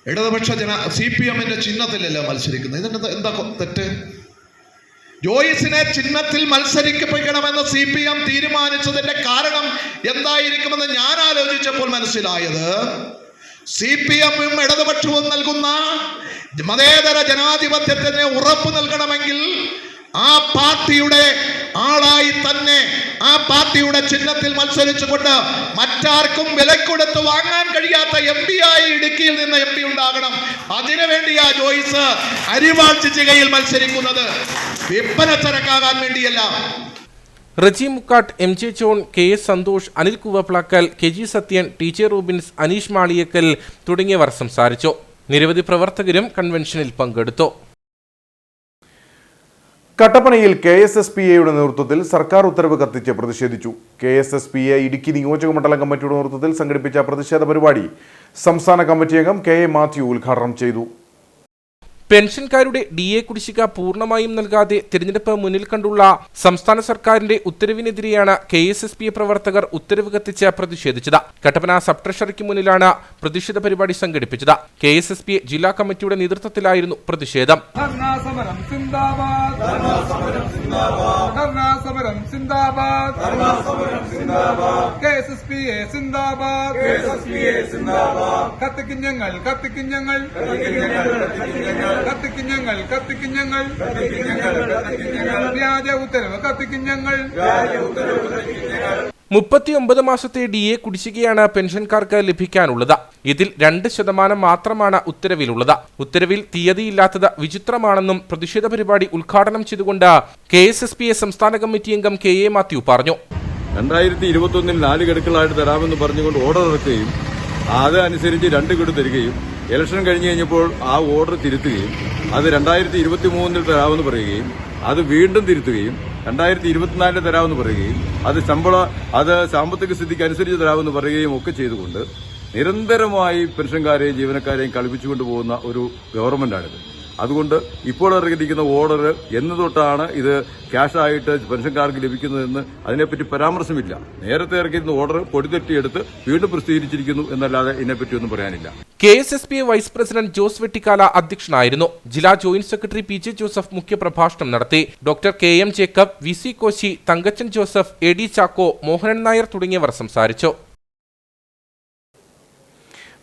ഇടതുപക്ഷ CPM-ന്റെ ചിഹ്നത്തിലല്ല മത്സരിക്കുന്നത്. ഇതിന്റെ എന്താ തെറ്റ്? ജോയ്സിനെ ചിഹ്നത്തിൽ മത്സരിക്കപ്പെടണമെന്ന് CPM തീരുമാനിച്ചതിന്റെ കാരണം എന്തായിരിക്കുമെന്ന് ഞാൻ ആലോചിച്ചപ്പോൾ മനസ്സിലായത്,
CPM-ഉം ഇടതുപക്ഷവും നൽകുന്ന മതേതര ജനാധിപത്യത്തിന് ഉറപ്പ് നൽകണമെങ്കിൽ ആ പാർട്ടിയുടെ ആളായി തന്നെ ആ പാർട്ടിയുടെ ചിഹ്നത്തിൽ മത്സരിച്ചുകൊണ്ട് മറ്റാർക്കും വിലക്കൊടുത്ത് വാങ്ങാൻ കഴിയാത്ത MP ആയി ഇടുക്കിയിൽ നിന്ന് MP ഉണ്ടാകണം. അതിനുവേണ്ടിയാ ജോയ്സ് അരിവാൾ ചിച്ചികയിൽ മത്സരിക്കുന്നത്, വിൽപ്പന ചരക്കാകാൻ വേണ്ടിയല്ല.
Reji Mukkatt, MJ John, KS Santhosh, Anil Kuvaplakkal, KG Sathyan, TJ Robins, Aneesh Maliyakkal തുടങ്ങിയവർ സംസാരിച്ചു. നിരവധി പ്രവർത്തകരും കൺവെൻഷനിൽ പങ്കെടുത്തു.
കട്ടപ്പനയിൽ KSSPA-യുടെ നേതൃത്വത്തിൽ സർക്കാർ ഉത്തരവ് കത്തിച്ച് പ്രതിഷേധിച്ചു. KSSPA ഇടുക്കി നിയോജക മണ്ഡലം കമ്മിറ്റിയുടെ നേതൃത്വത്തിൽ സംഘടിപ്പിച്ച പ്രതിഷേധ പരിപാടി സംസ്ഥാന കമ്മിറ്റി അംഗം KA മാത്യു ഉദ്ഘാടനം ചെയ്തു.
പെൻഷൻകാരുടെ DA കുടിശ്ശിക പൂർണ്ണമായും നൽകാതെ തിരഞ്ഞെടുപ്പ് മുന്നിൽ കണ്ടുള്ള സംസ്ഥാന സർക്കാരിന്റെ ഉത്തരവിനെതിരെയാണ് KSSPA പ്രവർത്തകർ ഉത്തരവ് കത്തിച്ച് പ്രതിഷേധിച്ചത്. കട്ടപ്പന സബ് ട്രഷറിക്ക് മുന്നിലാണ് പ്രതിഷേധ പരിപാടി സംഘടിപ്പിച്ചത്. KSSPA ജില്ലാ കമ്മിറ്റിയുടെ നേതൃത്വത്തിലായിരുന്നു പ്രതിഷേധം.
വ്യാജ ഉത്തരവ് കത്തിക്കും ഞങ്ങൾ.
39 മാസത്തെ DA കുടിശ്ശികയാണ് പെൻഷൻകാർക്ക് ലഭിക്കാനുള്ളത്. ഇതിൽ 2% മാത്രമാണ് ഉത്തരവിലുള്ളത്. ഉത്തരവിൽ തീയതിയില്ലാത്തത് വിചിത്രമാണെന്നും പ്രതിഷേധ പരിപാടി ഉദ്ഘാടനം ചെയ്തുകൊണ്ട് KSSPA സംസ്ഥാന കമ്മിറ്റി അംഗം KA മാത്യു പറഞ്ഞു.
2021 4 ഗഡുക്കളായിട്ട് തരാമെന്ന് പറഞ്ഞുകൊണ്ട് ഓർഡർ ഇറക്കുകയും അത് അനുസരിച്ച് 2 ഗഡു തരികയും ഇലക്ഷൻ കഴിഞ്ഞ് കഴിഞ്ഞപ്പോൾ ആ ഓർഡർ തിരുത്തുകയും അത് 2023 തരാമെന്ന് പറയുകയും അത് വീണ്ടും തിരുത്തുകയും 2024 തരാമെന്ന് പറയുകയും അത് സാമ്പത്തിക സ്ഥിതിക്ക് അനുസരിച്ച് തരാമെന്ന് പറയുകയും ഒക്കെ ചെയ്തുകൊണ്ട് നിരന്തരമായി പെൻഷൻകാരെയും ജീവനക്കാരെയും കളിപ്പിച്ചുകൊണ്ട് പോകുന്ന ഒരു ഗവൺമെന്റാണിത്. അതുകൊണ്ട് ഇപ്പോൾ ഇറങ്ങിയിരിക്കുന്ന ഓർഡർ എന്ന് തൊട്ടാണ് ഇത് ക്യാഷായിട്ട് പെൻഷൻകാർക്ക് ലഭിക്കുന്നതെന്ന് അതിനെപ്പറ്റി പരാമർശമില്ല. നേരത്തെ ഇറക്കിയിരുന്ന ഓർഡർ പൊടിതെറ്റിയെടുത്ത് വീണ്ടും പ്രസിദ്ധീകരിച്ചിരിക്കുന്നു എന്നല്ലാതെ ഇതിനെപ്പറ്റിയൊന്നും പറയാനില്ല.
KSSPA vice president Jose Vettikkala അധ്യക്ഷനായിരുന്നു. ജില്ലാ ജോയിന്റ് സെക്രട്ടറി PJ ജോസഫ് മുഖ്യപ്രഭാഷണം നടത്തി. Doctor KM Jacob, VC Koshy, Thankachan Joseph, AD Chacko, Mohanan Nair തുടങ്ങിയവർ സംസാരിച്ചു.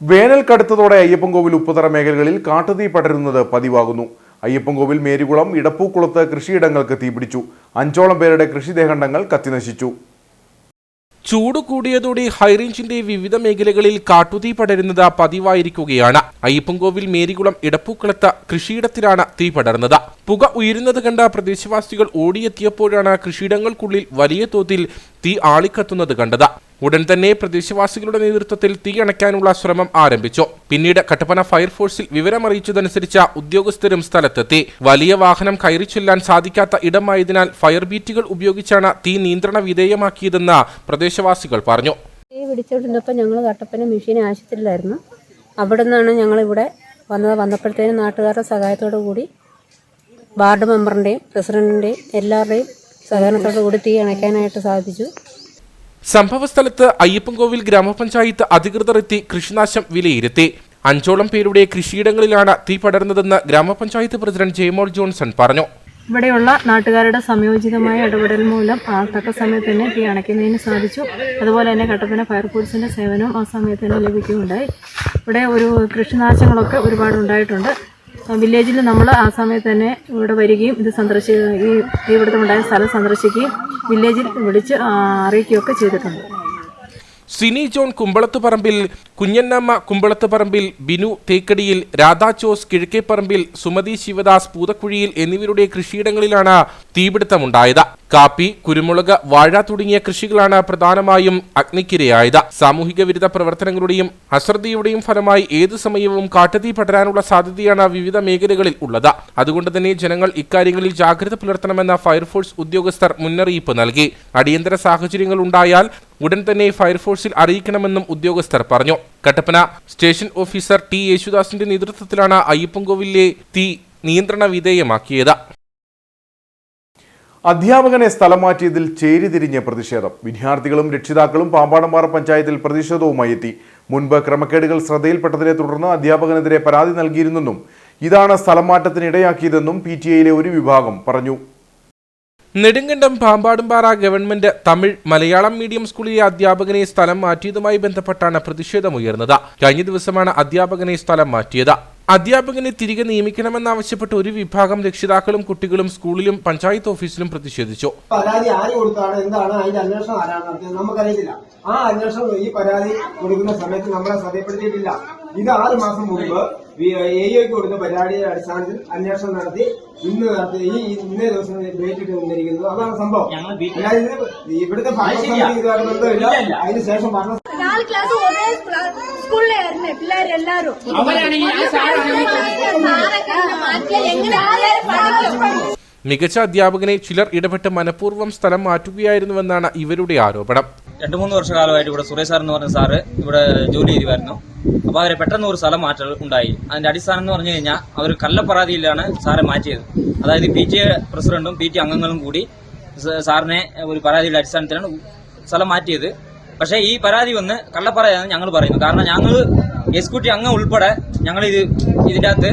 വേനൽ കടുത്തതോടെ അയ്യപ്പൻകോവിൽ ഉപ്പുതറ മേഖലകളിൽ കാട്ടുതീ പടരുന്നത് പതിവാകുന്നു. അയ്യപ്പൻകോവിൽ മേരികുളം ഇടപ്പൂക്കുളത്ത് കൃഷിയിടങ്ങൾക്ക് തീപിടിച്ചു. 5ഓളം പേരുടെ കൃഷിദേഹണ്ഡങ്ങൾ കത്തിനശിച്ചു.
ചൂട് കൂടിയതോടെ ഹൈറേഞ്ചിന്റെ വിവിധ മേഖലകളിൽ കാട്ടുതീ പടരുന്നത് പതിവായിരിക്കുകയാണ്. അയ്യപ്പൻകോവിൽ മേരികുളം ഇടപ്പൂക്കുളത്ത് കൃഷിയിടത്തിലാണ് തീ പടർന്നത്. പുക ഉയരുന്നത് കണ്ട പ്രദേശവാസികൾ ഓടിയെത്തിയപ്പോഴാണ് കൃഷിയിടങ്ങൾക്കുള്ളിൽ വലിയ തോതിൽ തീ ആളിക്കത്തുന്നത് കണ്ടത്. ഉടൻ തന്നെ പ്രദേശവാസികളുടെ നേതൃത്വത്തിൽ തീ അണയ്ക്കാനുള്ള ശ്രമം ആരംഭിച്ചു. പിന്നീട് കട്ടപ്പന ഫയർഫോഴ്സിൽ വിവരമറിയിച്ചതനുസരിച്ച് ഉദ്യോഗസ്ഥരും സ്ഥലത്തെത്തി. വലിയ വാഹനം കയറി ചെല്ലാൻ സാധിക്കാത്ത ഇടമായതിനാൽ ഫയർ ബീറ്റുകൾ ഉപയോഗിച്ചാണ് തീ നിയന്ത്രണ വിധേയമാക്കിയതെന്ന് പ്രദേശവാസികൾ പറഞ്ഞു.
തീ പിടിച്ചോണ്ടിരുന്നപ്പോൾ ഞങ്ങൾ കട്ടപ്പന മെഷീൻ ആശുപത്രിയിലായിരുന്നു. അവിടെ നിന്നാണ് ഞങ്ങളിവിടെ വന്നപ്പോഴത്തേനും നാട്ടുകാരുടെ സഹായത്തോടു കൂടി വാർഡ് മെമ്പറിൻ്റെയും പ്രസിഡന്റിൻ്റെയും എല്ലാവരുടെയും സഹകരണത്തോടു കൂടി തീ അണയ്ക്കാനായിട്ട് സാധിച്ചു.
സംഭവസ്ഥലത്ത് അയ്യപ്പൻകോവിൽ ഗ്രാമപഞ്ചായത്ത് അധികൃതർ എത്തി കൃഷിനാശം വിലയിരുത്തി. 5ഓളം പേരുടെ കൃഷിയിടങ്ങളിലാണ് തീ പടർന്നതെന്ന് ഗ്രാമപഞ്ചായത്ത് പ്രസിഡന്റ് ജയമോൾ ജോൺസൺ പറഞ്ഞു.
ഇവിടെയുള്ള നാട്ടുകാരുടെ സംയോജിതമായ ഇടപെടൽ മൂലം തക്ക സമയത്ത് തന്നെ തീ അണയ്ക്കുന്നതിന് സാധിച്ചു. അതുപോലെ തന്നെ കട്ടപ്പന ഫയർഫോഴ്സിൻ്റെ സേവനവും ആ സമയത്ത് തന്നെ ലഭിക്കുകയുണ്ടായി. ഇവിടെ കൃഷിനാശങ്ങളൊക്കെ ഒരുപാട് ഉണ്ടായിട്ടുണ്ട്. വില്ലേജിൽ നമ്മൾ ആ സമയത്ത് തന്നെ ഇവിടെ വരികയും ഇത് ഇവിടുത്തെ ഉണ്ടായ സ്ഥലം സന്ദർശിക്കുകയും വില്ലേജിൽ വിളിച്ച് അറിയിക്കുകയൊക്കെ ചെയ്തിട്ടുണ്ട്.
സിനി ജോൺ കുമ്പളത്തുപറമ്പിൽ, കുഞ്ഞന്നമ്മ കുമ്പളത്തുപറമ്പിൽ, ബിനു തേക്കടിയിൽ, രാധാ ജോസ് കിഴക്കേപ്പറമ്പിൽ, സുമതി ശിവദാസ് പൂതക്കുഴിയിൽ എന്നിവരുടെ കൃഷിയിടങ്ങളിലാണ് തീപിടുത്തമുണ്ടായത്. കാപ്പി, കുരുമുളക്, വാഴ തുടങ്ങിയ കൃഷികളാണ് പ്രധാനമായും അഗ്നിക്കിരയായത്. സാമൂഹിക വിരുദ്ധ പ്രവർത്തനങ്ങളുടെയും അശ്രദ്ധയുടെയും ഫലമായി ഏതു സമയവും കാട്ടുതീ പടരാനുള്ള സാധ്യതയാണ് വിവിധ മേഖലകളിൽ ഉള്ളത്. അതുകൊണ്ട് തന്നെ ജനങ്ങൾ ഇക്കാര്യങ്ങളിൽ ജാഗ്രത പുലർത്തണമെന്ന ഫയർഫോഴ്സ് ഉദ്യോഗസ്ഥർ മുന്നറിയിപ്പ് നൽകി. അടിയന്തര സാഹചര്യങ്ങൾ ഉണ്ടായാൽ ഉടൻ തന്നെ ഫയർഫോഴ്സിൽ അറിയിക്കണമെന്നും ഉദ്യോഗസ്ഥർ പറഞ്ഞു. കട്ടപ്പന സ്റ്റേഷൻ ഓഫീസർ T യേശുദാസിന്റെ നേതൃത്വത്തിലാണ് അയ്യപ്പൻകോവിലെ തീ നിയന്ത്രണ വിധേയമാക്കിയത്.
അധ്യാപകനെ സ്ഥലം മാറ്റിയതിൽ ചേരിതിരിഞ്ഞ പ്രതിഷേധം. വിദ്യാർത്ഥികളും രക്ഷിതാക്കളും പാമ്പാടംപാറ പഞ്ചായത്തിൽ പ്രതിഷേധവുമായി എത്തി. മുൻപ് ക്രമക്കേടുകൾ ശ്രദ്ധയിൽപ്പെട്ടതിനെ തുടർന്ന് അധ്യാപകനെതിരെ പരാതി നൽകിയിരുന്നെന്നും ഇതാണ് സ്ഥലം മാറ്റത്തിനിടയാക്കിയതെന്നും PTA-യിലെ ഒരു വിഭാഗം പറഞ്ഞു.
നെടുങ്കണ്ടം പാമ്പാടുംപാറ ഗവൺമെന്റ് തമിഴ് മലയാളം മീഡിയം സ്കൂളിലെ അധ്യാപകനെ സ്ഥലം മാറ്റിയതുമായി ബന്ധപ്പെട്ടാണ് പ്രതിഷേധമുയർന്നത്. കഴിഞ്ഞ ദിവസമാണ് അധ്യാപകനെ സ്ഥലം മാറ്റിയത്. അധ്യാപകനെ തിരികെ നിയമിക്കണമെന്നാവശ്യപ്പെട്ട് ഒരു വിഭാഗം രക്ഷിതാക്കളും കുട്ടികളും സ്കൂളിലും പഞ്ചായത്ത് ഓഫീസിലും പ്രതിഷേധിച്ചു.
പരാതി ആര് കൊടുത്താണ്, എന്താണ് അതിന്റെ അന്വേഷണം ആരാണ് നടത്തിയത് നമുക്കറിയത്തില്ല. ആ അന്വേഷണം ഈ പരാതി കൊടുക്കുന്ന സമയത്ത് നമ്മളെ ശ്രദ്ധപ്പെടുത്തിയിട്ടില്ല. ഇത് 6 മാസം മുമ്പ് AIക്ക് കൊടുത്ത പരാതിയുടെ അടിസ്ഥാനത്തിൽ അന്വേഷണം നടത്തി ഇന്നേ ദിവസം ഡേറ്റ് ഇട്ട് വന്നിരിക്കുന്നത്. അതാണ് സംഭവം. ഇവിടുത്തെ ബന്ധമില്ല. അതിനുശേഷം പറഞ്ഞ
മികച്ച അധ്യാപകനെ ചിലർ ഇടപെട്ട് മനഃപൂർവ്വം സ്ഥലം മാറ്റുകയായിരുന്നുവെന്നാണ് ഇവരുടെ ആരോപണം.
2-3 വർഷകാലമായിട്ട് ഇവിടെ സുരേഷ് സാർ എന്ന് പറഞ്ഞ സാറ് ഇവിടെ ജോലി ചെയ്യുമായിരുന്നു. അപ്പോൾ അവരെ പെട്ടെന്ന് ഒരു സ്ഥലം മാറ്റൽ ഉണ്ടായി. അതിന്റെ അടിസ്ഥാനം എന്ന് പറഞ്ഞു കഴിഞ്ഞാൽ അവർ കള്ളപ്പരാതിയിലാണ് സാറെ മാറ്റിയത്. അതായത് PTA പ്രസിഡന്റും PT അംഗങ്ങളും കൂടി സാറിനെ ഒരു പരാതിയുടെ അടിസ്ഥാനത്തിലാണ് സ്ഥലം മാറ്റിയത്. പക്ഷേ ഈ പരാതി വന്ന് കള്ളപ്പരാതിയാണ് ഞങ്ങൾ പറയുന്നത്. കാരണം ഞങ്ങൾ എക്സിക്യൂട്ടീവ് അംഗം ഉൾപ്പെടെ ഞങ്ങൾ ഇതിൻ്റെ അകത്ത്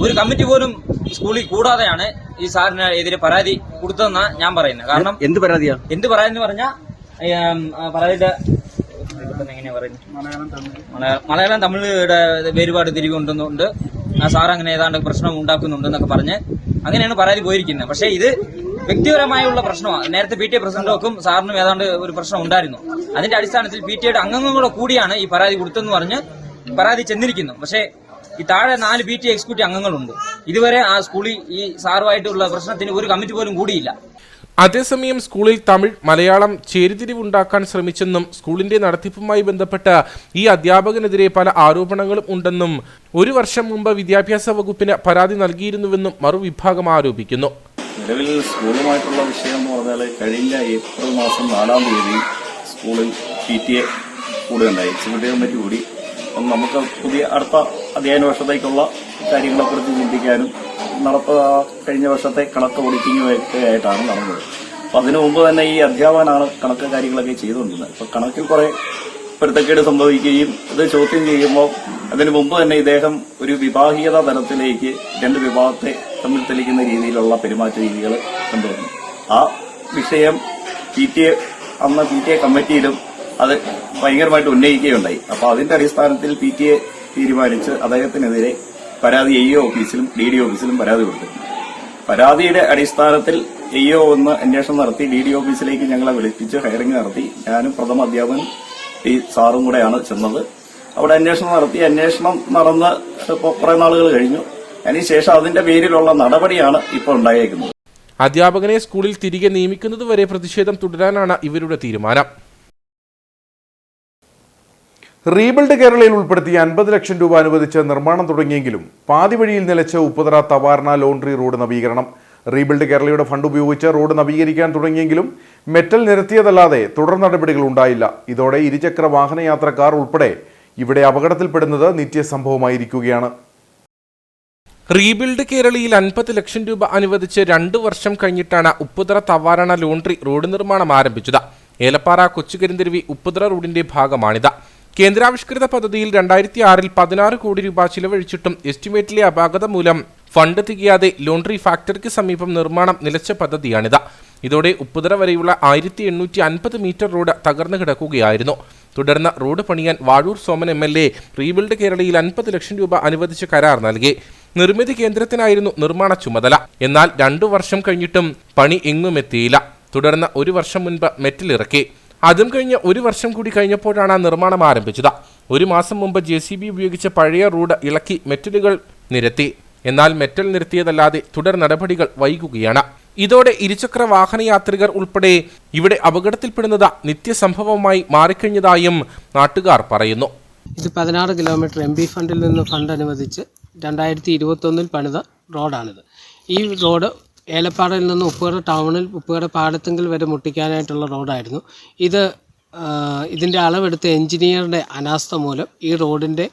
ഒരു കമ്മിറ്റി പോലും സ്കൂളിൽ കൂടാതെയാണ് ഈ സാറിന് എതിരെ പരാതി കൊടുത്തതെന്നാണ് ഞാൻ പറയുന്നത്. കാരണം എന്ത് പരാതി എന്ന് പറഞ്ഞാൽ പരാതിയുടെ എങ്ങനെയാ പറയുന്നത്, മലയാളം തമിഴിയുടെ വേരുപാട് തിരികൊണ്ടുണ്ട്, സാർ അങ്ങനെ ഏതാണ്ട് പ്രശ്നം ഉണ്ടാക്കുന്നുണ്ട് എന്നൊക്കെ പറഞ്ഞ് അങ്ങനെയാണ് പരാതി പോയിരിക്കുന്നത്. പക്ഷേ ഇത് വ്യക്തിപരമായുള്ള പ്രശ്നമാണ്. നേരത്തെ PTA പ്രസിഡന്റും സാറിനും ഏതാണ്ട് ഒരു പ്രശ്നം ഉണ്ടായിരുന്നു. അതിന്റെ അടിസ്ഥാനത്തിൽ PTAയുടെ അംഗങ്ങളുടെ കൂടിയാണ് ഈ പരാതി കൊടുത്തെന്ന് പറഞ്ഞ് പരാതി ചെന്നിരിക്കുന്നു. പക്ഷേ ഈ താഴെ 4 PTA എക്സിക്യൂട്ടീവ് അംഗങ്ങളുണ്ട്. ഇതുവരെ ആ സ്കൂളിൽ ഈ സാറുമായിട്ടുള്ള പ്രശ്നത്തിന് ഒരു കമ്മിറ്റി പോലും കൂടിയില്ല.
അതേസമയം സ്കൂളിൽ തമിഴ് മലയാളം ചേരിതിരിവുണ്ടാക്കാൻ ശ്രമിച്ചെന്നും സ്കൂളിന്റെ നടത്തിപ്പുമായി ബന്ധപ്പെട്ട് ഈ അധ്യാപകനെതിരെ പല ആരോപണങ്ങളും ഉണ്ടെന്നും 1 വർഷം മുമ്പ് വിദ്യാഭ്യാസ വകുപ്പിന് പരാതി നൽകിയിരുന്നുവെന്നും മറുവിഭാഗം ആരോപിക്കുന്നു.
നിലവിൽ സ്കൂളുമായിട്ടുള്ള വിഷയം എന്ന് പറഞ്ഞാൽ കഴിഞ്ഞ ഏപ്രിൽ മാസം 4-ാം തീയതി സ്കൂളിൽ PTA കൂടുകയുണ്ടായി. എക്സിക്യൂട്ടീവ് കമ്മിറ്റി കൂടി നമുക്ക് പുതിയ അടുത്ത അധ്യയന വർഷത്തേക്കുള്ള കാര്യങ്ങളെക്കുറിച്ച് ചിന്തിക്കാനും കഴിഞ്ഞ വർഷത്തെ കണക്ക് ഓഡിറ്റിങ്ങും ഒക്കെ ആയിട്ടാണ് നടന്നത്. അപ്പോൾ അതിനു മുമ്പ് തന്നെ ഈ അധ്യാപകനാണ് കണക്ക് കാര്യങ്ങളൊക്കെ ചെയ്തുകൊണ്ടിരുന്നത്. അപ്പോൾ കണക്കിൽ കുറെ പൊരുത്തക്കേട് സംഭവിക്കുകയും ഇത് ചോദ്യം ചെയ്യുമ്പോൾ അതിനു മുമ്പ് തന്നെ ഇദ്ദേഹം ഒരു വിഭാഗീയത തലത്തിലേക്ക് 2 വിഭാഗത്തെ തമ്മിൽ തെളിയിക്കുന്ന രീതിയിലുള്ള പെരുമാറ്റ രീതികൾ കൊണ്ടുവന്നു. ആ വിഷയം PTA കമ്മിറ്റിയിലും അത് ഭയങ്കരമായിട്ട് ഉന്നയിക്കുകയുണ്ടായി. അപ്പോൾ അതിന്റെ അടിസ്ഥാനത്തിൽ PTA തീരുമാനിച്ച് അദ്ദേഹത്തിനെതിരെ പരാതി AO ഓഫീസിലും DD ഓഫീസിലും പരാതി കൊടുത്തിട്ടുണ്ട്. പരാതിയുടെ അടിസ്ഥാനത്തിൽ AO ഒന്ന് അന്വേഷണം നടത്തി DD ഓഫീസിലേക്ക് ഞങ്ങളെ വിളിപ്പിച്ച് ഹയറിംഗ് നടത്തി. ഞാനും പ്രഥമ അധ്യാപകൻ ഈ സാറും കൂടെയാണ് ചെന്നത്. അവിടെ അന്വേഷണം നടന്ന് കുറെ നാളുകൾ കഴിഞ്ഞു. അതിനുശേഷം അതിന്റെ പേരിലുള്ള നടപടിയാണ് ഇപ്പോൾ ഉണ്ടായേക്കുന്നത്.
അധ്യാപകനെ സ്കൂളിൽ തിരികെ നിയമിക്കുന്നതുവരെ പ്രതിഷേധം തുടരാനാണ് ഇവരുടെ തീരുമാനം. റീബിൽഡ് കേരളയിൽ ഉൾപ്പെടുത്തി 50 ലക്ഷം രൂപ അനുവദിച്ച് നിർമ്മാണം തുടങ്ങിയെങ്കിലും പാതി വഴിയിൽ നിലച്ച ഉപ്പുതറ തവാർണ ലോണ്ടറി റോഡ് നവീകരണം. റീബിൽഡ് കേരളയുടെ ഫണ്ട് ഉപയോഗിച്ച് റോഡ് നവീകരിക്കാൻ തുടങ്ങിയെങ്കിലും മെറ്റൽ നിരത്തിയതല്ലാതെ തുടർ നടപടികൾ ഉണ്ടായില്ല. ഇതോടെ ഇരുചക്ര വാഹനയാത്രക്കാർ ഉൾപ്പെടെ ഇവിടെ അപകടത്തിൽപ്പെടുന്നത് നിത്യസംഭവമായിരിക്കുകയാണ്. റീബിൽഡ് കേരളയിൽ 50 ലക്ഷം രൂപ അനുവദിച്ച് 2 വർഷം കഴിഞ്ഞിട്ടാണ് ഉപ്പുതറ തവാരണ ലോണ്ടറി റോഡ് നിർമ്മാണം ആരംഭിച്ചത്. ഏലപ്പാറ കൊച്ചുകരിന്തിരുവി ഉപ്പുതറ റോഡിന്റെ ഭാഗമാണിത്. കേന്ദ്രാവിഷ്കൃത പദ്ധതിയിൽ 2006-ൽ 16 കോടി രൂപ ചിലവഴിച്ചിട്ടും എസ്റ്റിമേറ്റിലെ അപാകത മൂലം ഫണ്ട് തികയാതെ ലോണ്ടറി ഫാക്ടറിക്ക് സമീപം നിർമ്മാണം നിലച്ച പദ്ധതിയാണിത്. ഇതോടെ ഉപ്പുതറ വരെയുള്ള 1850 മീറ്റർ റോഡ് തകർന്നു കിടക്കുകയായിരുന്നു. തുടർന്ന് റോഡ് പണിയാൻ വാഴൂർ സോമൻ MLA റീബിൽഡ് കേരളയിൽ 50 ലക്ഷം രൂപ അനുവദിച്ച് കരാർ നൽകി. നിർമ്മിതി കേന്ദ്രത്തിനായിരുന്നു നിർമ്മാണ ചുമതല. എന്നാൽ 2 വർഷം കഴിഞ്ഞിട്ടും പണി എങ്ങും എത്തിയില്ല. തുടർന്ന് 1 വർഷം മുൻപ് മെറ്റലിറക്കി. അതും കഴിഞ്ഞ് 1 വർഷം കൂടി കഴിഞ്ഞപ്പോഴാണ് നിർമ്മാണം ആരംഭിച്ചത്. 1 മാസം മുമ്പ് JCB ഉപയോഗിച്ച പഴയ റോഡ് ഇളക്കി മെറ്റലുകൾ നിരത്തി. എന്നാൽ മെറ്റൽ നിരത്തിയതല്ലാതെ തുടർ നടപടികൾ വൈകുകയാണ്. ഇതോടെ ഇരുചക്ര വാഹനയാത്രികർ ഉൾപ്പെടെ ഇവിടെ അപകടത്തിൽപ്പെടുന്നത് നിത്യസംഭവമായി മാറിക്കഴിഞ്ഞതായും നാട്ടുകാർ പറയുന്നു.
ഇത് 16 കിലോമീറ്റർ MB ഫണ്ടിൽ നിന്ന് ഫണ്ട് അനുവദിച്ച് 2021-ൽ പണിത റോഡാണിത്. ഈ റോഡ് ഏലപ്പാറയിൽ നിന്ന് ഉപ്പുകട ടൗണിൽ ഉപ്പുകട പാടത്തെങ്കിൽ വരെ മുട്ടിക്കാനായിട്ടുള്ള റോഡായിരുന്നു. ഇതിൻ്റെ അളവെടുത്ത എഞ്ചിനീയറുടെ അനാസ്ഥ മൂലം ഈ റോഡിൻ്റെ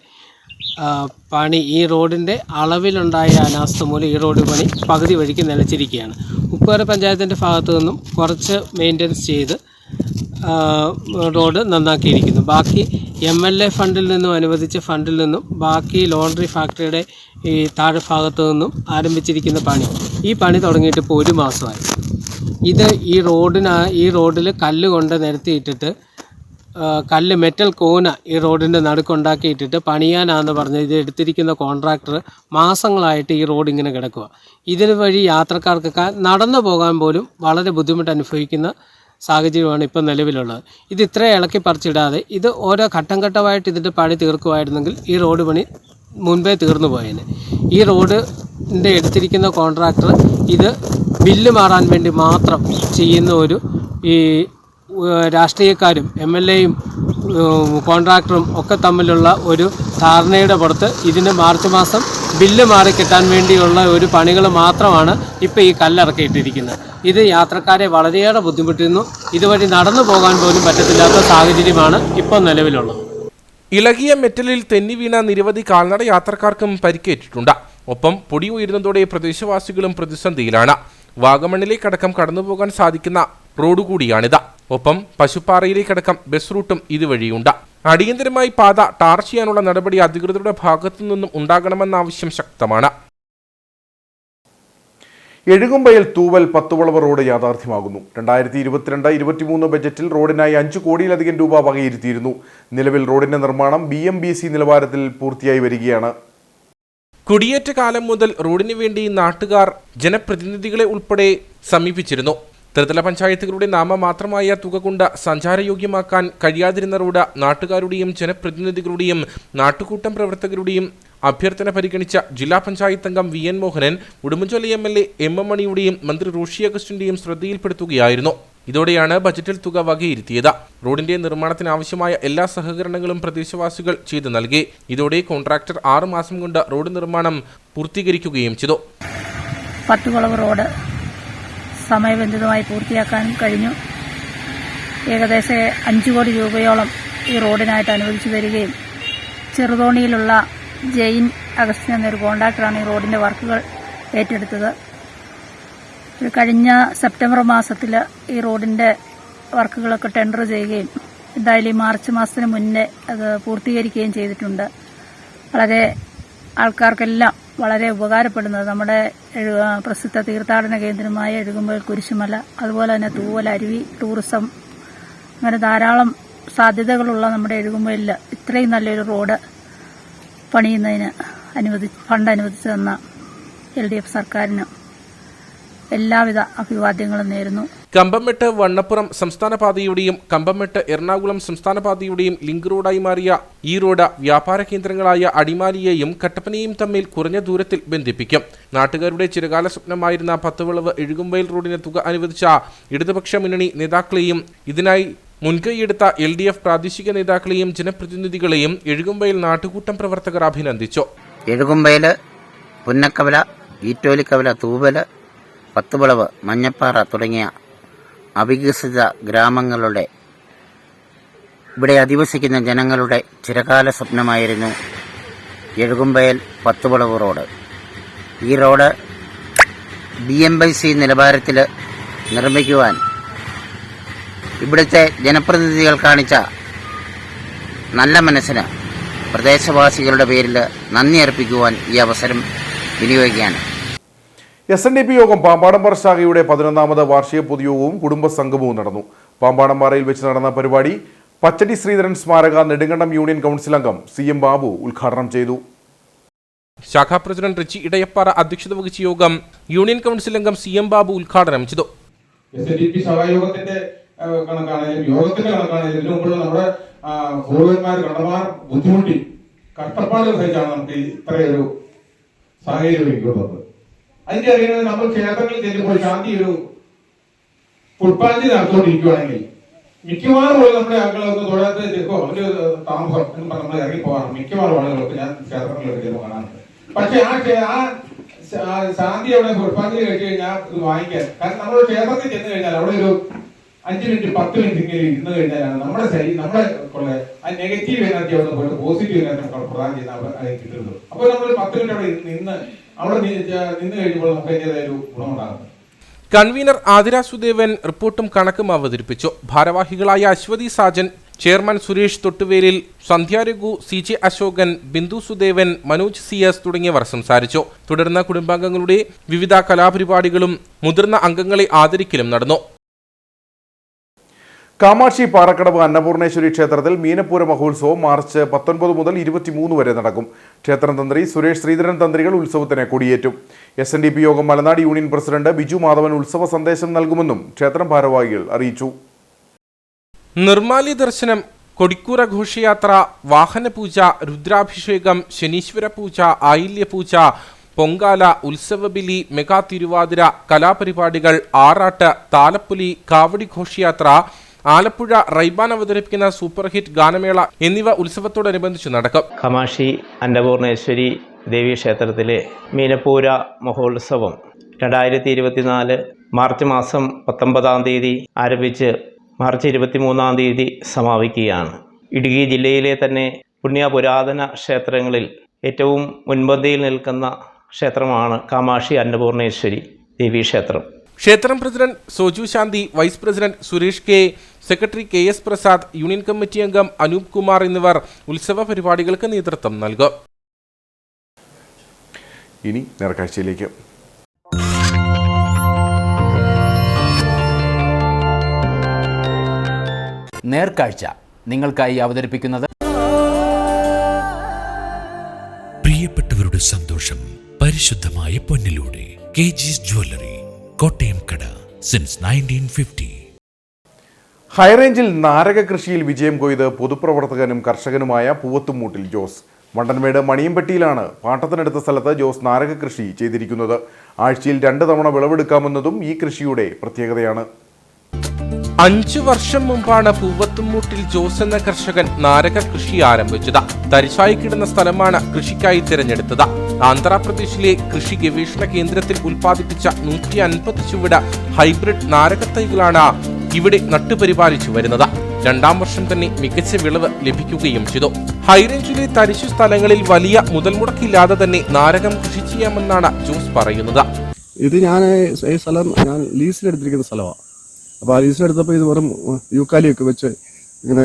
അളവിലുണ്ടായ അനാസ്ഥ മൂലം ഈ റോഡ് പണി പകുതി വഴിക്ക് നിലച്ചിരിക്കുകയാണ്. ഉപ്പുകട പഞ്ചായത്തിൻ്റെ ഭാഗത്തു നിന്നും കുറച്ച് മെയിൻ്റനൻസ് ചെയ്ത് റോഡ് നന്നാക്കിയിരിക്കുന്നു. ബാക്കി MLA ഫണ്ടിൽ നിന്നും അനുവദിച്ച ഫണ്ടിൽ നിന്നും ബാക്കി ലോണ്ടറി ഫാക്ടറിയുടെ ഈ താഴെ ഭാഗത്തു നിന്നും ആരംഭിച്ചിരിക്കുന്ന ഈ പണി തുടങ്ങിയിട്ട് ഇപ്പോൾ 1 മാസമായി. ഇത് ഈ റോഡിൽ കല്ല് കൊണ്ട് നിരത്തിയിട്ടിട്ട് മെറ്റൽ കോന ഈ റോഡിൻ്റെ നടുക്കുണ്ടാക്കിയിട്ടിട്ട് പണിയാനാണെന്ന് പറഞ്ഞ് ഇത് എടുത്തിരിക്കുന്ന കോൺട്രാക്ടർ മാസങ്ങളായിട്ട് ഈ റോഡ് ഇങ്ങനെ കിടക്കുക. ഇതിന് വഴി യാത്രക്കാർക്കൊക്കെ നടന്നു പോകാൻ പോലും വളരെ ബുദ്ധിമുട്ട് അനുഭവിക്കുന്ന സാഹചര്യമാണ് ഇപ്പം നിലവിലുള്ളത്. ഇത് ഇത്ര ഇളക്കി പറിച്ചിടാതെ ഇത് ഓരോ ഘട്ടം ഘട്ടമായിട്ട് ഇതിൻ്റെ പണി തീർക്കുമായിരുന്നെങ്കിൽ ഈ റോഡ് പണി മുൻപേ തീർന്നു പോയേനെ. ഈ റോഡിൻ്റെ എടുത്തിരിക്കുന്ന കോൺട്രാക്ടർ ഇത് ബില്ല് മാറാൻ വേണ്ടി മാത്രം ചെയ്യുന്ന ഈ രാഷ്ട്രീയക്കാരും MLAയും കോൺട്രാക്ടറും ഒക്കെ തമ്മിലുള്ള ഒരു ധാരണയുടെ പുറത്ത് ഇതിന് മാർച്ച് മാസം ബില്ല് മാറി കിട്ടാൻ വേണ്ടിയുള്ള ഒരു പണികൾ മാത്രമാണ് ഇപ്പോൾ ഈ കല്ലിറക്കിയിട്ടിരിക്കുന്നത്. ഇത് യാത്രക്കാരെ വളരെയേറെ ബുദ്ധിമുട്ടുന്നു. ഇതുവഴി നടന്നു പോകാൻ പോലും പറ്റത്തില്ലാത്ത സാഹചര്യമാണ് ഇപ്പോൾ നിലവിലുള്ളത്.
ഇളകിയ മെറ്റലിൽ തെന്നി വീണ നിരവധി കാൽനട യാത്രക്കാർക്കും പരിക്കേറ്റിട്ടുണ്ട്. ഒപ്പം പൊടി ഉയരുന്നതോടെ പ്രദേശവാസികളും പ്രതിസന്ധിയിലാണ്. വാഗമണ്ണിലേക്കടക്കം കടന്നുപോകാൻ സാധിക്കുന്ന റോഡ് കൂടിയാണിത്. ഒപ്പം പശുപ്പാറയിലേക്കടക്കം ബസ് റൂട്ടും ഇതുവഴിയുണ്ട്. അടിയന്തരമായി പാത ടാർ ചെയ്യാനുള്ള നടപടി അധികൃതരുടെ ഭാഗത്തു നിന്നും ഉണ്ടാകണമെന്ന ആവശ്യം ശക്തമാണ്.
എഴുകുമ്പയിൽ തൂവൽ പത്തുവളവ് റോഡ് യാഥാർത്ഥ്യമാകുന്നു. 2022-23 ബജറ്റിൽ റോഡിനായി 5 കോടിയിലധികം രൂപ വകയിരുത്തിയിരുന്നു. നിലവിൽ റോഡിന്റെ നിർമ്മാണം BMBC നിലവാരത്തിൽ പൂർത്തിയായി വരികയാണ്.
കുടിയേറ്റ കാലം മുതൽ റോഡിനു വേണ്ടി നാട്ടുകാർ ജനപ്രതിനിധികളെ ഉൾപ്പെടെ സമീപിച്ചിരുന്നു. ത്രിതല പഞ്ചായത്തുകളുടെ നാമമാത്രമായ തുക കൊണ്ട് സഞ്ചാരയോഗ്യമാക്കാൻ കഴിയാതിരുന്ന റോഡ് നാട്ടുകാരുടെയും ജനപ്രതിനിധികളുടെയും നാട്ടുകൂട്ടം പ്രവർത്തകരുടെയും അഭ്യർത്ഥന പരിഗണിച്ച ജില്ലാ പഞ്ചായത്ത് അംഗം VN Mohanan, Udumbanchola MLA MM മണിയുടെയും മന്ത്രി റോഷി അഗസ്റ്റിന്റെയും ശ്രദ്ധയിൽപ്പെടുത്തുകയായിരുന്നു. ഇതോടെയാണ് ബജറ്റിൽ തുക വകയിരുത്തിയത്. റോഡിന്റെ നിർമ്മാണത്തിന് ആവശ്യമായ എല്ലാ സഹകരണങ്ങളും പ്രദേശവാസികൾ ചെയ്തു നൽകി. ഇതോടെ കോൺട്രാക്ടർ 6 മാസം കൊണ്ട് റോഡ് നിർമ്മാണം പൂർത്തീകരിക്കുകയും ചെയ്തു.
പത്തുവളവ് റോഡ് സമയബന്ധിതമായി പൂർത്തിയാക്കാൻ കഴിഞ്ഞു. ഏകദേശം 5 കോടി രൂപയോളം ഈ റോഡിനായിട്ട് അനുവദിച്ചു തരികയും ചെറുതോണിയിലുള്ള ജെയിൻ അഗസ്റ്റിൻ എന്നൊരു കോൺട്രാക്ടറാണ് ഈ റോഡിൻ്റെ വർക്കുകൾ ഏറ്റെടുത്തത്. കഴിഞ്ഞ സെപ്റ്റംബർ മാസത്തിൽ ഈ റോഡിൻ്റെ വർക്കുകളൊക്കെ ടെൻഡർ ചെയ്യുകയും എന്തായാലും മാർച്ച് മാസത്തിന് മുന്നേ അത് പൂർത്തീകരിക്കുകയും ചെയ്തിട്ടുണ്ട്. വളരെ ആൾക്കാർക്കെല്ലാം വളരെ ഉപകാരപ്പെടുന്നത് നമ്മുടെ പ്രസിദ്ധ തീർത്ഥാടന കേന്ദ്രമായ എഴുകുമ്പയിൽ കുരിശുമല, അതുപോലെ തന്നെ തൂവൽ അരുവി, ടൂറിസം, അങ്ങനെ ധാരാളം സാധ്യതകളുള്ള നമ്മുടെ എഴുകുമ്പയിൽ ഇത്രയും നല്ലൊരു റോഡ് പണിയുന്നതിന് ഫണ്ട് അനുവദിച്ചു തന്ന LDF സർക്കാരിന് എല്ലാവിധ അഭിവാദ്യങ്ങളും നേരുന്നു.
കമ്പംമെട്ട് വണ്ണപ്പുറം സംസ്ഥാന പാതയുടെയും കമ്പംമെട്ട് എറണാകുളം സംസ്ഥാന പാതയുടെയും ലിങ്ക് റോഡായി മാറിയ ഈ റോഡ് വ്യാപാര കേന്ദ്രങ്ങളായ അടിമാലിയെയും കട്ടപ്പനയും തമ്മിൽ കുറഞ്ഞ ദൂരത്തിൽ ബന്ധിപ്പിക്കും. നാട്ടുകാരുടെ ചിരകാല സ്വപ്നമായിരുന്ന പത്തുവളവ് എഴുകുമ്പയിൽ റോഡിന് തുക അനുവദിച്ച ഇടതുപക്ഷ മുന്നണി നേതാക്കളെയും ഇതിനായി മുൻകൈയെടുത്ത LDF പ്രാദേശിക നേതാക്കളെയും ജനപ്രതിനിധികളെയും എഴുകുമ്പയിൽ നാട്ടുകൂട്ടം പ്രവർത്തകർ അഭിനന്ദിച്ചു.
എഴുകുമ്പയിൽ, പുന്നക്കവല, ഈറ്റോലിക്കവല, തൂവല്, പത്തുവളവ്, മഞ്ഞപ്പാറ തുടങ്ങിയ അവികസിത ഗ്രാമങ്ങളുടെ ഇവിടെ അധിവസിക്കുന്ന ജനങ്ങളുടെ ചിരകാല സ്വപ്നമായിരുന്നു എഴുകുമ്പയിൽ പത്തുവളവ് റോഡ്. ഈ റോഡ് BMBC നിലവാരത്തിൽ നിർമ്മിക്കുവാൻ ഇവിടുത്തെ ജനപ്രതിനിധികൾ കാണിച്ച നല്ല മനസ്സിന് പ്രദേശവാസികളുടെ പേരിൽ നന്ദി അർപ്പിക്കുവാൻ ഈ അവസരം വിനിയോഗിക്കുകയാണ്.
SNDP യോഗം പാമ്പാടംപാറ ശാഖയുടെ 11ാമത് വാർഷിക പൊതുയോഗവും കുടുംബസംഗമവും നടന്നു. പാമ്പാടംപാറയിൽ വെച്ച് നടന്ന പരിപാടി പച്ചടി ശ്രീധരൻ സ്മാരക നെടുങ്കണ്ടം യൂണിയൻ കൗൺസിൽ അംഗം CM ബാബു ഉദ്ഘാടനം ചെയ്തു.
ശാഖാ പ്രസിഡന്റ് റിച്ചി ഇടയപ്പാറ അധ്യക്ഷത വഹിച്ച യോഗം യൂണിയൻ കൗൺസിൽ അംഗം CM ബാബു ഉദ്ഘാടനം ചെയ്തു.
SNDP സഭായോഗത്തിന്റെ യോഗത്തിന്റെ കണക്കാണെങ്കിലും ഇതിനു മുമ്പുള്ള നമ്മുടെ പൂർവന്മാർ കണ്ടമാർ ബുദ്ധിമുട്ടി കഷ്ടപ്പാടുകൾ സഹിച്ചാണ് നമുക്ക് ഇത്രയൊരു സാഹചര്യം ഒരുക്കുന്നത്. അതിന്റെ അറിയുന്നത് നമ്മൾ ക്ഷേത്രങ്ങളിൽ ചെല്ലുമ്പോൾ ശാന്തി ഒരു പുഷ്പാഞ്ജലി നടത്തുകൊണ്ടിരിക്കുകയാണെങ്കിൽ മിക്കവാറും നമ്മുടെ ആളുകളൊക്കെ തൊഴാത്ത ചെറുക്കോ ഒരു താമസം എന്ന് പറഞ്ഞ് നമ്മൾ ഇറങ്ങി പോകാറുണ്ട്. മിക്കവാറും ആളുകളൊക്കെ ഞാൻ ക്ഷേത്രങ്ങളിലൊക്കെ ചെല്ലുമ്പോൾ കാണാറുണ്ട്. പക്ഷെ ആ ശാന്തി അവിടെ പുഷ്പാഞ്ജലി കഴിച്ചു കഴിഞ്ഞാൽ ഇത് വാങ്ങിക്കാൻ, കാരണം നമ്മൾ ക്ഷേത്രത്തിൽ ചെന്ന് കഴിഞ്ഞാൽ അവിടെ ഒരു 5 മിനിറ്റ് 10 മിനിറ്റ് ഇരുന്ന് കഴിഞ്ഞാലാണ് നമ്മുടെ ആ നെഗറ്റീവ് എനർജി അവിടെ പോയിട്ട് പോസിറ്റീവ് എനർജി പ്രദാനം ചെയ്യുന്ന കിട്ടുന്നത്. അപ്പോൾ നമ്മൾ 10 മിനിറ്റ് അവിടെ നിന്ന് കഴിയുമ്പോൾ നമുക്ക് അതിൻ്റെതായ ഒരു ഗുണമുണ്ടാകുന്നത്.
കൺവീനർ ആതിര സുദേവൻ റിപ്പോർട്ടും കണക്കും അവതരിപ്പിച്ചു. ഭാരവാഹികളായ Aswathy Sajan, chairman Suresh Thottuvelil, Sandhyaraghu, CJ Ashokan, Bindu Sudevan, Manoj CS തുടങ്ങിയവർ സംസാരിച്ചു. തുടർന്ന് കുടുംബാംഗങ്ങളുടെ വിവിധ കലാപരിപാടികളും മുതിർന്ന അംഗങ്ങളെ ആദരിക്കലും നടന്നു.
കാമാക്ഷി പാറക്കടവ് അന്നപൂർണേശ്വരി ക്ഷേത്രത്തിൽ മീനപ്പൂര മഹോത്സവം മാർച്ച് 19 മുതൽ 23 വരെ നടക്കും. ക്ഷേത്രം തന്ത്രി സുരേഷ് ശ്രീധരൻ തന്ത്രികൾ ഉത്സവത്തിന് കൊടിയേറ്റും. SNDP യോഗം മലനാട് യൂണിയൻ പ്രസിഡന്റ് ബിജു മാധവൻ ഉത്സവ സന്ദേശം നൽകുമെന്നും ക്ഷേത്രം ഭാരവാഹികൾ അറിയിച്ചു.
നിർമാല്യ ദർശനം, കൊടിക്കൂറ ഘോഷയാത്ര, വാഹനപൂജ, രുദ്രാഭിഷേകം, ശനീശ്വര പൂജ, ആയില്യപൂജ, പൊങ്കാല, ഉത്സവബലി, മെഗാ തിരുവാതിര, കലാപരിപാടികൾ, ആറാട്ട്, താലപ്പൊലി, കാവടി ഘോഷയാത്ര, ആലപ്പുഴ റൈബാൻ അവതരിപ്പിക്കുന്ന സൂപ്പർ ഹിറ്റ് ഗാനമേള എന്നിവ ഉത്സവത്തോടനുബന്ധിച്ച് നടക്കും.
കാമാക്ഷി അന്നപൂർണേശ്വരി ദേവീ ക്ഷേത്രത്തിലെ മീനപ്പൂര മഹോത്സവം 2024 മാർച്ച് മാസം 19 തീയതി ആരംഭിച്ച് മാർച്ച് 23 തീയതി സമാപിക്കുകയാണ്. ഇടുക്കി ജില്ലയിലെ തന്നെ പുണ്യപുരാതന ക്ഷേത്രങ്ങളിൽ ഏറ്റവും മുൻപന്തിയിൽ നിൽക്കുന്ന ക്ഷേത്രമാണ് കാമാക്ഷി അന്നപൂർണേശ്വരി ദേവീ ക്ഷേത്രം.
ക്ഷേത്രം president Soju Shanthi, vice president Suresh K, secretary KS Prasad, union committee അംഗം അനൂപ് കുമാർ എന്നിവർ ഉത്സവ പരിപാടികൾക്ക് നേതൃത്വം നൽകും.
ഇനി നേർക്കാഴ്ചയിലേക്ക്.
നേർക്കാഴ്ച നിങ്ങൾക്കായി അവതരിപ്പിക്കുന്നത്
പ്രിയപ്പെട്ടവരുടെ സന്തോഷം പരിശുദ്ധമായ പൊന്നിലൂടെ KG's ജ്വല്ലറി, കോട്ടയം കട, സിൻസ് 1950.
ഹൈറേഞ്ചിൽ നാരക കൃഷിയിൽ വിജയം കൊയ്ത് പൊതുപ്രവർത്തകനും കർഷകനുമായ പൂവത്തുംമൂട്ടിൽ ജോസ്. വണ്ടൻമേട് മണിയമ്പട്ടിയിലാണ് പാട്ടത്തിനടുത്ത സ്ഥലത്ത് ജോസ് നാരക കൃഷി ചെയ്തിരിക്കുന്നത്. ആഴ്ചയിൽ 2 തവണ വിളവെടുക്കാമെന്നതും ഈ കൃഷിയുടെ പ്രത്യേകതയാണ്.
5 വർഷം മുമ്പാണ് പൂവത്തുംമൂട്ടിൽ ജോസ് എന്ന കർഷകൻ നാരക കൃഷി ആരംഭിച്ചത്. തരിശായി കിടന്ന സ്ഥലമാണ് കൃഷിക്കായി തിരഞ്ഞെടുത്തത്. ആന്ധ്രാപ്രദേശിലെ കൃഷി ഗവേഷണ കേന്ദ്രത്തിൽ ഉൽപ്പാദിപ്പിച്ച 150 ചുവട് ഹൈബ്രിഡ് നാരകത്തൈകളാണ് ഇവിടെ നട്ടുപരിപാലിച്ചു വരുന്നത്. 2ാം വർഷം തന്നെ മികച്ച വിളവ് ലഭിക്കുകയും ചെയ്തു. ഹൈറേഞ്ചിലെ തരിശു സ്ഥലങ്ങളിൽ വലിയ മുതൽ മുടക്കില്ലാതെ തന്നെ നാരകം കൃഷി ചെയ്യാമെന്നാണ് ജോസ് പറയുന്നത്.
ഇത് ഈ സ്ഥലം ഞാൻ ലീസിനെടുത്തിരിക്കുന്ന സ്ഥലമാണ്. അപ്പോൾ ആ ലീസിനെടുത്തപ്പോൾ ഇത് വെറും യൂക്കാലിയൊക്കെ വെച്ച് ഇങ്ങനെ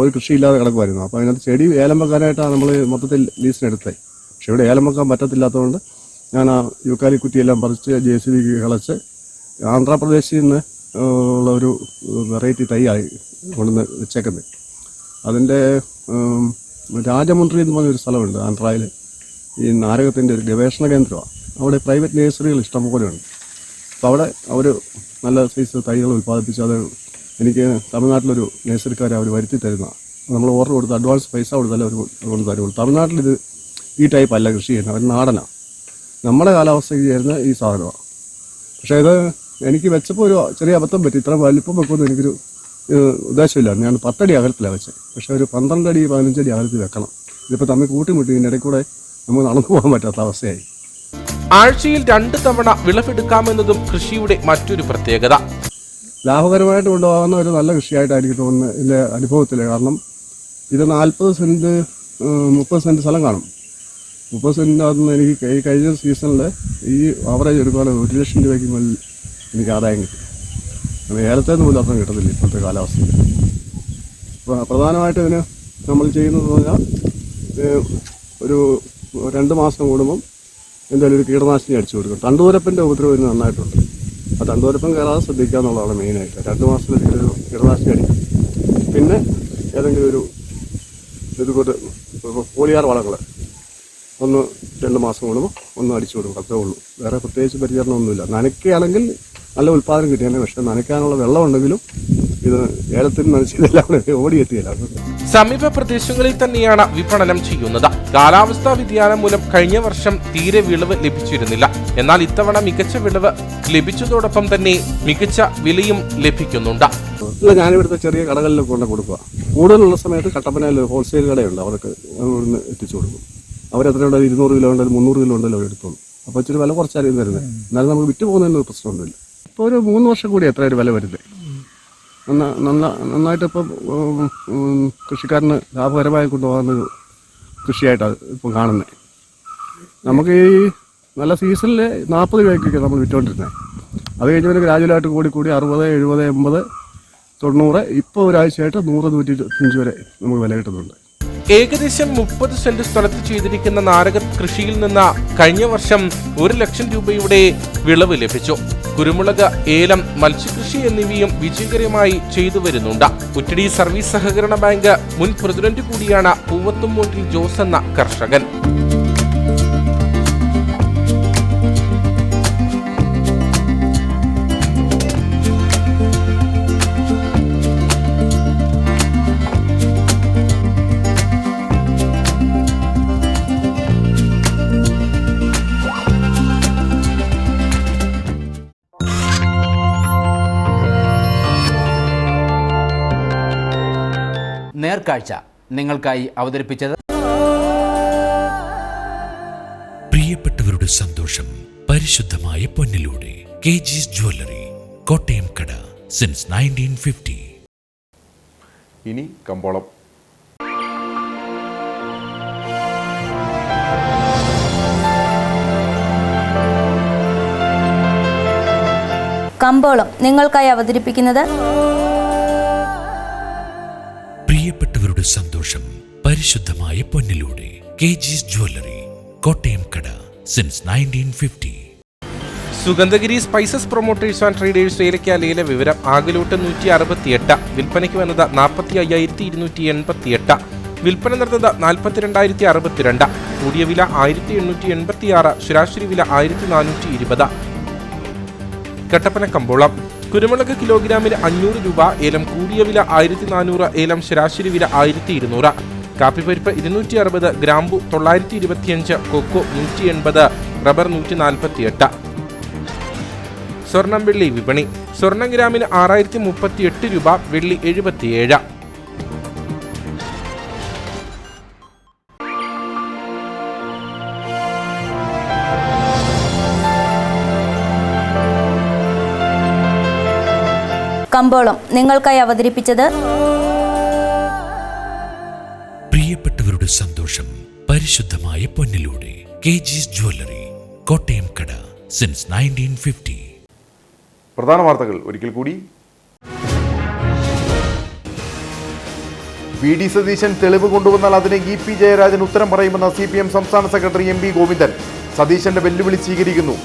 ഒരു കൃഷിയില്ലാതെ കിടക്കുമായിരുന്നു. അപ്പോൾ അതിനകത്ത് ചെടി ഏലം വെക്കാനായിട്ടാണ് നമ്മൾ മൊത്തത്തിൽ ലീസിനെടുത്തത്. പക്ഷെ ഇവിടെ ഏലം വെക്കാൻ പറ്റത്തില്ലാത്തതുകൊണ്ട് ഞാൻ ആ യൂക്കാലി കുറ്റിയെല്ലാം പറിച്ച് JCB കളച്ച് ആന്ധ്രാപ്രദേശിൽ നിന്ന് ഉള്ള ഒരു വെറൈറ്റി തൈയായി കൊണ്ടുവന്ന് വെച്ചേക്കുന്നത്. അതിൻ്റെ രാജമുണ്ട്രി എന്ന് പറഞ്ഞൊരു സ്ഥലമുണ്ട് ആന്ധ്രയിൽ. ഈ നാരകത്തിൻ്റെ ഒരു ഗവേഷണ കേന്ദ്രമാണ്. അവിടെ പ്രൈവറ്റ് നഴ്സറികൾ ഇഷ്ടംപോലെ ഉണ്ട്. അപ്പോൾ അവിടെ അവർ നല്ല സൈസ് തൈകൾ ഉൽപ്പാദിപ്പിച്ച് അത് എനിക്ക് തമിഴ്നാട്ടിലൊരു നഴ്സറിക്കാരെ അവർ വരുത്തി തരുന്നതാണ്. നമ്മൾ ഓർഡർ കൊടുത്ത് അഡ്വാൻസ് പൈസ കൊടുത്താലേ അവർ കൊണ്ട് തരുള്ളൂ. തമിഴ്നാട്ടിൽ ഇത് ഈ ടൈപ്പ് അല്ല കൃഷി ചെയ്യുന്നത്, അവർ നാടനാണ്. നമ്മുടെ കാലാവസ്ഥയ്ക്ക് ചേരുന്ന ഈ സാധനമാണ്. പക്ഷേ ഇത് എനിക്ക് വെച്ചപ്പോൾ ഒരു ചെറിയ അബദ്ധം പറ്റി. ഇത്ര വലിപ്പം വെക്കുമെന്ന് എനിക്കൊരു ഉദ്ദേശമില്ല. ഞാൻ 10 അടി അകലത്തിലാണ് വെച്ചത്. പക്ഷേ ഒരു 12 അടി 15 അടി അകലത്തിൽ വെക്കണം. ഇതിപ്പോൾ തമ്മിൽ കൂട്ടിമുട്ടി ഇതിൻ്റെ ഇടയിൽ കൂടെ നമുക്ക് നടന്നു പോകാൻ പറ്റാത്ത അവസ്ഥയായി.
ആഴ്ചയിൽ 2 തവണ വിളവെടുക്കാമെന്നതും കൃഷിയുടെ മറ്റൊരു പ്രത്യേകത.
ലാഭകരമായിട്ട് കൊണ്ടുപോകുന്ന ഒരു നല്ല കൃഷിയായിട്ടായിരിക്കും തോന്നുന്നത് എൻ്റെ അനുഭവത്തിൽ. കാരണം ഇത് 40 സെൻറ്റ് 30 സെൻറ്റ് സ്ഥലം കാണും. 30 സെൻറ്റിനകത്തുനിന്ന് എനിക്ക് ഈ കഴിഞ്ഞ സീസണിൽ ഈ ആവറേജ് എടുക്കുകയാണെങ്കിൽ 1 ലക്ഷം രൂപയ്ക്ക് മുകളിൽ എനിക്ക് ആദായം കിട്ടും. ഏലത്തേന്ന് പോലും അത്രയും കിട്ടത്തില്ല ഇപ്പോഴത്തെ കാലാവസ്ഥയിൽ. പ്രധാനമായിട്ട് ഇതിന് നമ്മൾ ചെയ്യുന്നതെന്ന് പറഞ്ഞാൽ ഒരു 2 മാസം കൂടുമ്പം എന്തായാലും ഒരു കീടനാശിനി അടിച്ചു കൊടുക്കും. തണ്ടുതുരപ്പൻ്റെ ഉപദ്രവം ഇതിന് നന്നായിട്ടുണ്ട്. ആ തണ്ടുതുരപ്പൻ കയറാതെ ശ്രദ്ധിക്കുക എന്നുള്ളതാണ് മെയിനായിട്ട്. 2 മാസത്തിലൊരു കീടനാശിനി അടിക്കും. പിന്നെ ഏതെങ്കിലും ഒരു ഇതുകൊണ്ട് പോളിയാർ വളങ്ങൾ 1-2 മാസം കൂടുമ്പോൾ ഒന്ന് അടിച്ചു കൊടുക്കും. അത്രേ ഉള്ളൂ. വേറെ പ്രത്യേകിച്ച് പരിചരണമൊന്നുമില്ല. നനയ്ക്കുകയാണെങ്കിൽ നല്ല ഉൽപ്പാദനം കിട്ടിയാണ്. പക്ഷെ നനയ്ക്കാനുള്ള വെള്ളം ഉണ്ടെങ്കിലും ഇത് ഏലത്തിന് നനച്ചതെല്ലാം ഓടിയെത്തിയില്ല.
സമീപ പ്രദേശങ്ങളിൽ തന്നെയാണ് വിപണനം ചെയ്യുന്നത്. കാലാവസ്ഥാ വ്യതിയാനം മൂലം കഴിഞ്ഞ വർഷം തീരെ വിളവ് ലഭിച്ചിരുന്നില്ല. എന്നാൽ ഇത്തവണ മികച്ച വിളവ് ലഭിച്ചതോടൊപ്പം തന്നെ മികച്ച വിലയും ലഭിക്കുന്നുണ്ട്.
ഇല്ല, ഞാനിവിടുത്തെ ചെറിയ കടകളിലൊക്കെ കൊണ്ട് കൊടുക്കുക. കൂടുതലുള്ള സമയത്ത് കട്ടപ്പനയിൽ ഹോൾസെയിൽ കടയുണ്ട്. അവർക്ക് ഇവിടുന്ന് എത്തിച്ചു കൊടുക്കും. അവരെത്രയുണ്ട് 200 കിലോ ഉണ്ടെങ്കിലും 300 കിലോ ഉണ്ടല്ലോ അവരെടുത്തോളൂ. അപ്പോൾ ഇച്ചിരി വില കുറച്ചായിരിക്കും തരുന്നത്. എന്നാലും നമുക്ക് വിറ്റ് പോകുന്നതിന് പ്രശ്നമൊന്നുമില്ല. ഇപ്പോൾ ഒരു 3 വർഷം കൂടി എത്ര ഒരു വില വരുന്നത്. നന്നായിട്ട് ഇപ്പം കൃഷിക്കാരന് ലാഭകരമായി കൊണ്ടുപോകുന്നൊരു കൃഷിയായിട്ടാണ് ഇപ്പം കാണുന്നത്. നമുക്ക് ഈ നല്ല സീസണിൽ 40 രൂപയ്ക്കൊക്കെ നമ്മൾ വിറ്റുകൊണ്ടിരുന്നത്. അത് കഴിഞ്ഞ് പിന്നെ ഗ്രാജുവലായിട്ട് കൂടി 60, 70, 80 90, ഇപ്പോൾ ഒരാഴ്ചയായിട്ട് 100-125 വരെ നമുക്ക് വില കിട്ടുന്നുണ്ട്.
ഏകദേശം 30 സെന്റ് സ്ഥലത്ത് ചെയ്തിരിക്കുന്ന നാരക കൃഷിയിൽ നിന്ന് കഴിഞ്ഞ വർഷം 1 ലക്ഷം രൂപയുടെ വിളവ് ലഭിച്ചു. കുരുമുളക്, ഏലം, മത്സ്യകൃഷി എന്നിവയും വിജയകരമായി ചെയ്തു വരുന്നുണ്ട്. കുറ്റടി സർവീസ് സഹകരണ ബാങ്ക് മുൻ പ്രസിഡന്റ് കൂടിയാണ് പൂവത്തുംമൂട്ടിൽ ജോസ് എന്ന കർഷകൻ.
നേർക്കാഴ്ച നിങ്ങൾക്കായി അവതരിപ്പിച്ചത്
പ്രിയപ്പെട്ടവരുടെ സന്തോഷം പരിശുദ്ധമായ പൊന്നിലൂടെ കെജിസ് ജ്വല്ലറി, കോട്ടയം കട, സിൻസ് 1950.
ഇനി കമ്പോളം.
കമ്പോളം നിങ്ങൾക്കായി അവതരിപ്പിക്കുന്നത്
പ്രിയപ്പെട്ടവരുടെ സന്തോഷം പരിശുദ്ധമായ പൊന്നിലൂടെ കെജിസ് ജ്വല്ലറി, കോട്ടയം കട, since 1950.
Sugandhagiri spices promoters and traders ഏലക്കാലയിലെ വിവരം. ആകലോട്ട് 168, വിൽപ്പനയ്ക്ക് വന്നത് 45,288, വിൽപ്പന നടന്നത് 42,062, കൂടിയ വില 1,886, ശരാശരി വില 1,420. കട്ടപ്പന കമ്പോളം. കുരുമുളക് കിലോഗ്രാമിന് 500 രൂപ, ഏലം കൂടിയ വില 1,400, ഏലം ശരാശരി വില 1,200. കാപ്പിപ്പരിപ്പ് 260, ഗ്രാമ്പു 925, കൊക്കോ 180, റബ്ബർ 148. സ്വർണം വെള്ളി വിപണി. സ്വർണം ഗ്രാമിന് 6,038 രൂപ, വെള്ളി 77.
കമ്പോളം നിങ്ങൾക്കായി അവതരിപ്പിച്ചത്
പ്രിയപ്പെട്ടവരുടെ സന്തോഷം പരിശുദ്ധമായ പൊന്നിലൂടെ കെജിസ് ജ്വല്ലറി, കോട്ടയം കട, സിൻസ് 1950.
പ്രധാന വാർത്തകൾ ഒരിക്കൽ കൂടി. VD സതീശൻ തെളിവ് കൊണ്ടുവന്നാൽ അതിന് EP ജയരാജൻ ഉത്തരം പറയുമെന്ന് CPM സംസ്ഥാന സെക്രട്ടറി MB ഗോവിന്ദൻ. സതീശന്റെ വെല്ലുവിളി സ്വീകരിക്കുന്നു.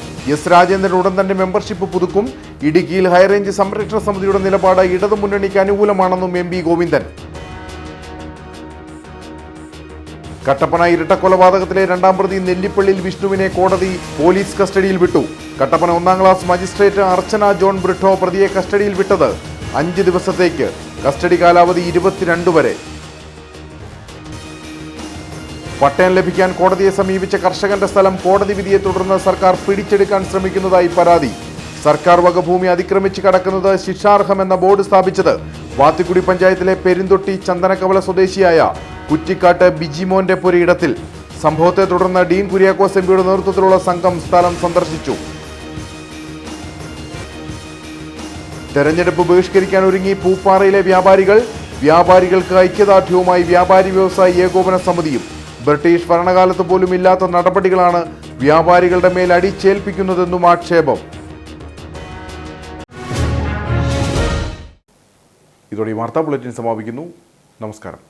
S രാജേന്ദ്രൻ ഉടൻ തന്നെ മെമ്പർഷിപ്പ് പുതുക്കും. ഇടുക്കിയിൽ ഹൈറേഞ്ച് സംരക്ഷണ സമിതിയുടെ നിലപാട് ഇടതുമുന്നണിക്ക് അനുകൂലമാണെന്നും MB ഗോവിന്ദൻ. കട്ടപ്പന ഇരട്ടക്കൊലപാതകത്തിലെ 2ാം പ്രതി നെല്ലിപ്പള്ളിയിൽ വിഷ്ണുവിനെ കോടതി പോലീസ് കസ്റ്റഡിയിൽ വിട്ടു. കട്ടപ്പന 1ാം ക്ലാസ് മജിസ്ട്രേറ്റ് അർച്ചന ജോൺ ബ്രിട്ടോ പ്രതിയെ കസ്റ്റഡിയിൽ വിട്ടത് 5 ദിവസത്തേക്ക്. കസ്റ്റഡി കാലാവധി 22 വരെ. പട്ടയം ലഭിക്കാൻ കോടതിയെ സമീപിച്ച കർഷകന്റെ സ്ഥലം കോടതി വിധിയെ തുടർന്ന് സർക്കാർ പിടിച്ചെടുക്കാൻ ശ്രമിക്കുന്നതായി പരാതി. സർക്കാർ വക ഭൂമി അതിക്രമിച്ച് കടക്കുന്നത് ശിക്ഷാർഹമെന്ന ബോർഡ് സ്ഥാപിച്ചത് വാത്തിക്കുടി പഞ്ചായത്തിലെ പെരുന്തൊട്ടി ചന്ദനക്കവല സ്വദേശിയായ കുറ്റിക്കാട്ട് ബിജിമോന്റെ പുരയിടത്തിൽ. സംഭവത്തെ തുടർന്ന് ഡീൻ കുര്യാക്കോസ് MPയുടെ നേതൃത്വത്തിലുള്ള സംഘം സ്ഥലം സന്ദർശിച്ചു. തെരഞ്ഞെടുപ്പ് ബഹിഷ്കരിക്കാൻ ഒരുങ്ങി പൂപ്പാറയിലെ വ്യാപാരികൾ. വ്യാപാരികൾക്ക് ഐക്യദാർഢ്യവുമായി വ്യാപാരി വ്യവസായി ഏകോപന സമിതിയും. ബ്രിട്ടീഷ് ഭരണകാലത്ത് പോലും ഇല്ലാത്ത നടപടികളാണ് വ്യാപാരികളുടെ മേൽ അടിച്ചേൽപ്പിക്കുന്നതെന്നും ആക്ഷേപം. ഇതോടെ വാർത്താ ബുള്ളറ്റിൻ സമാപിക്കുന്നു. നമസ്കാരം.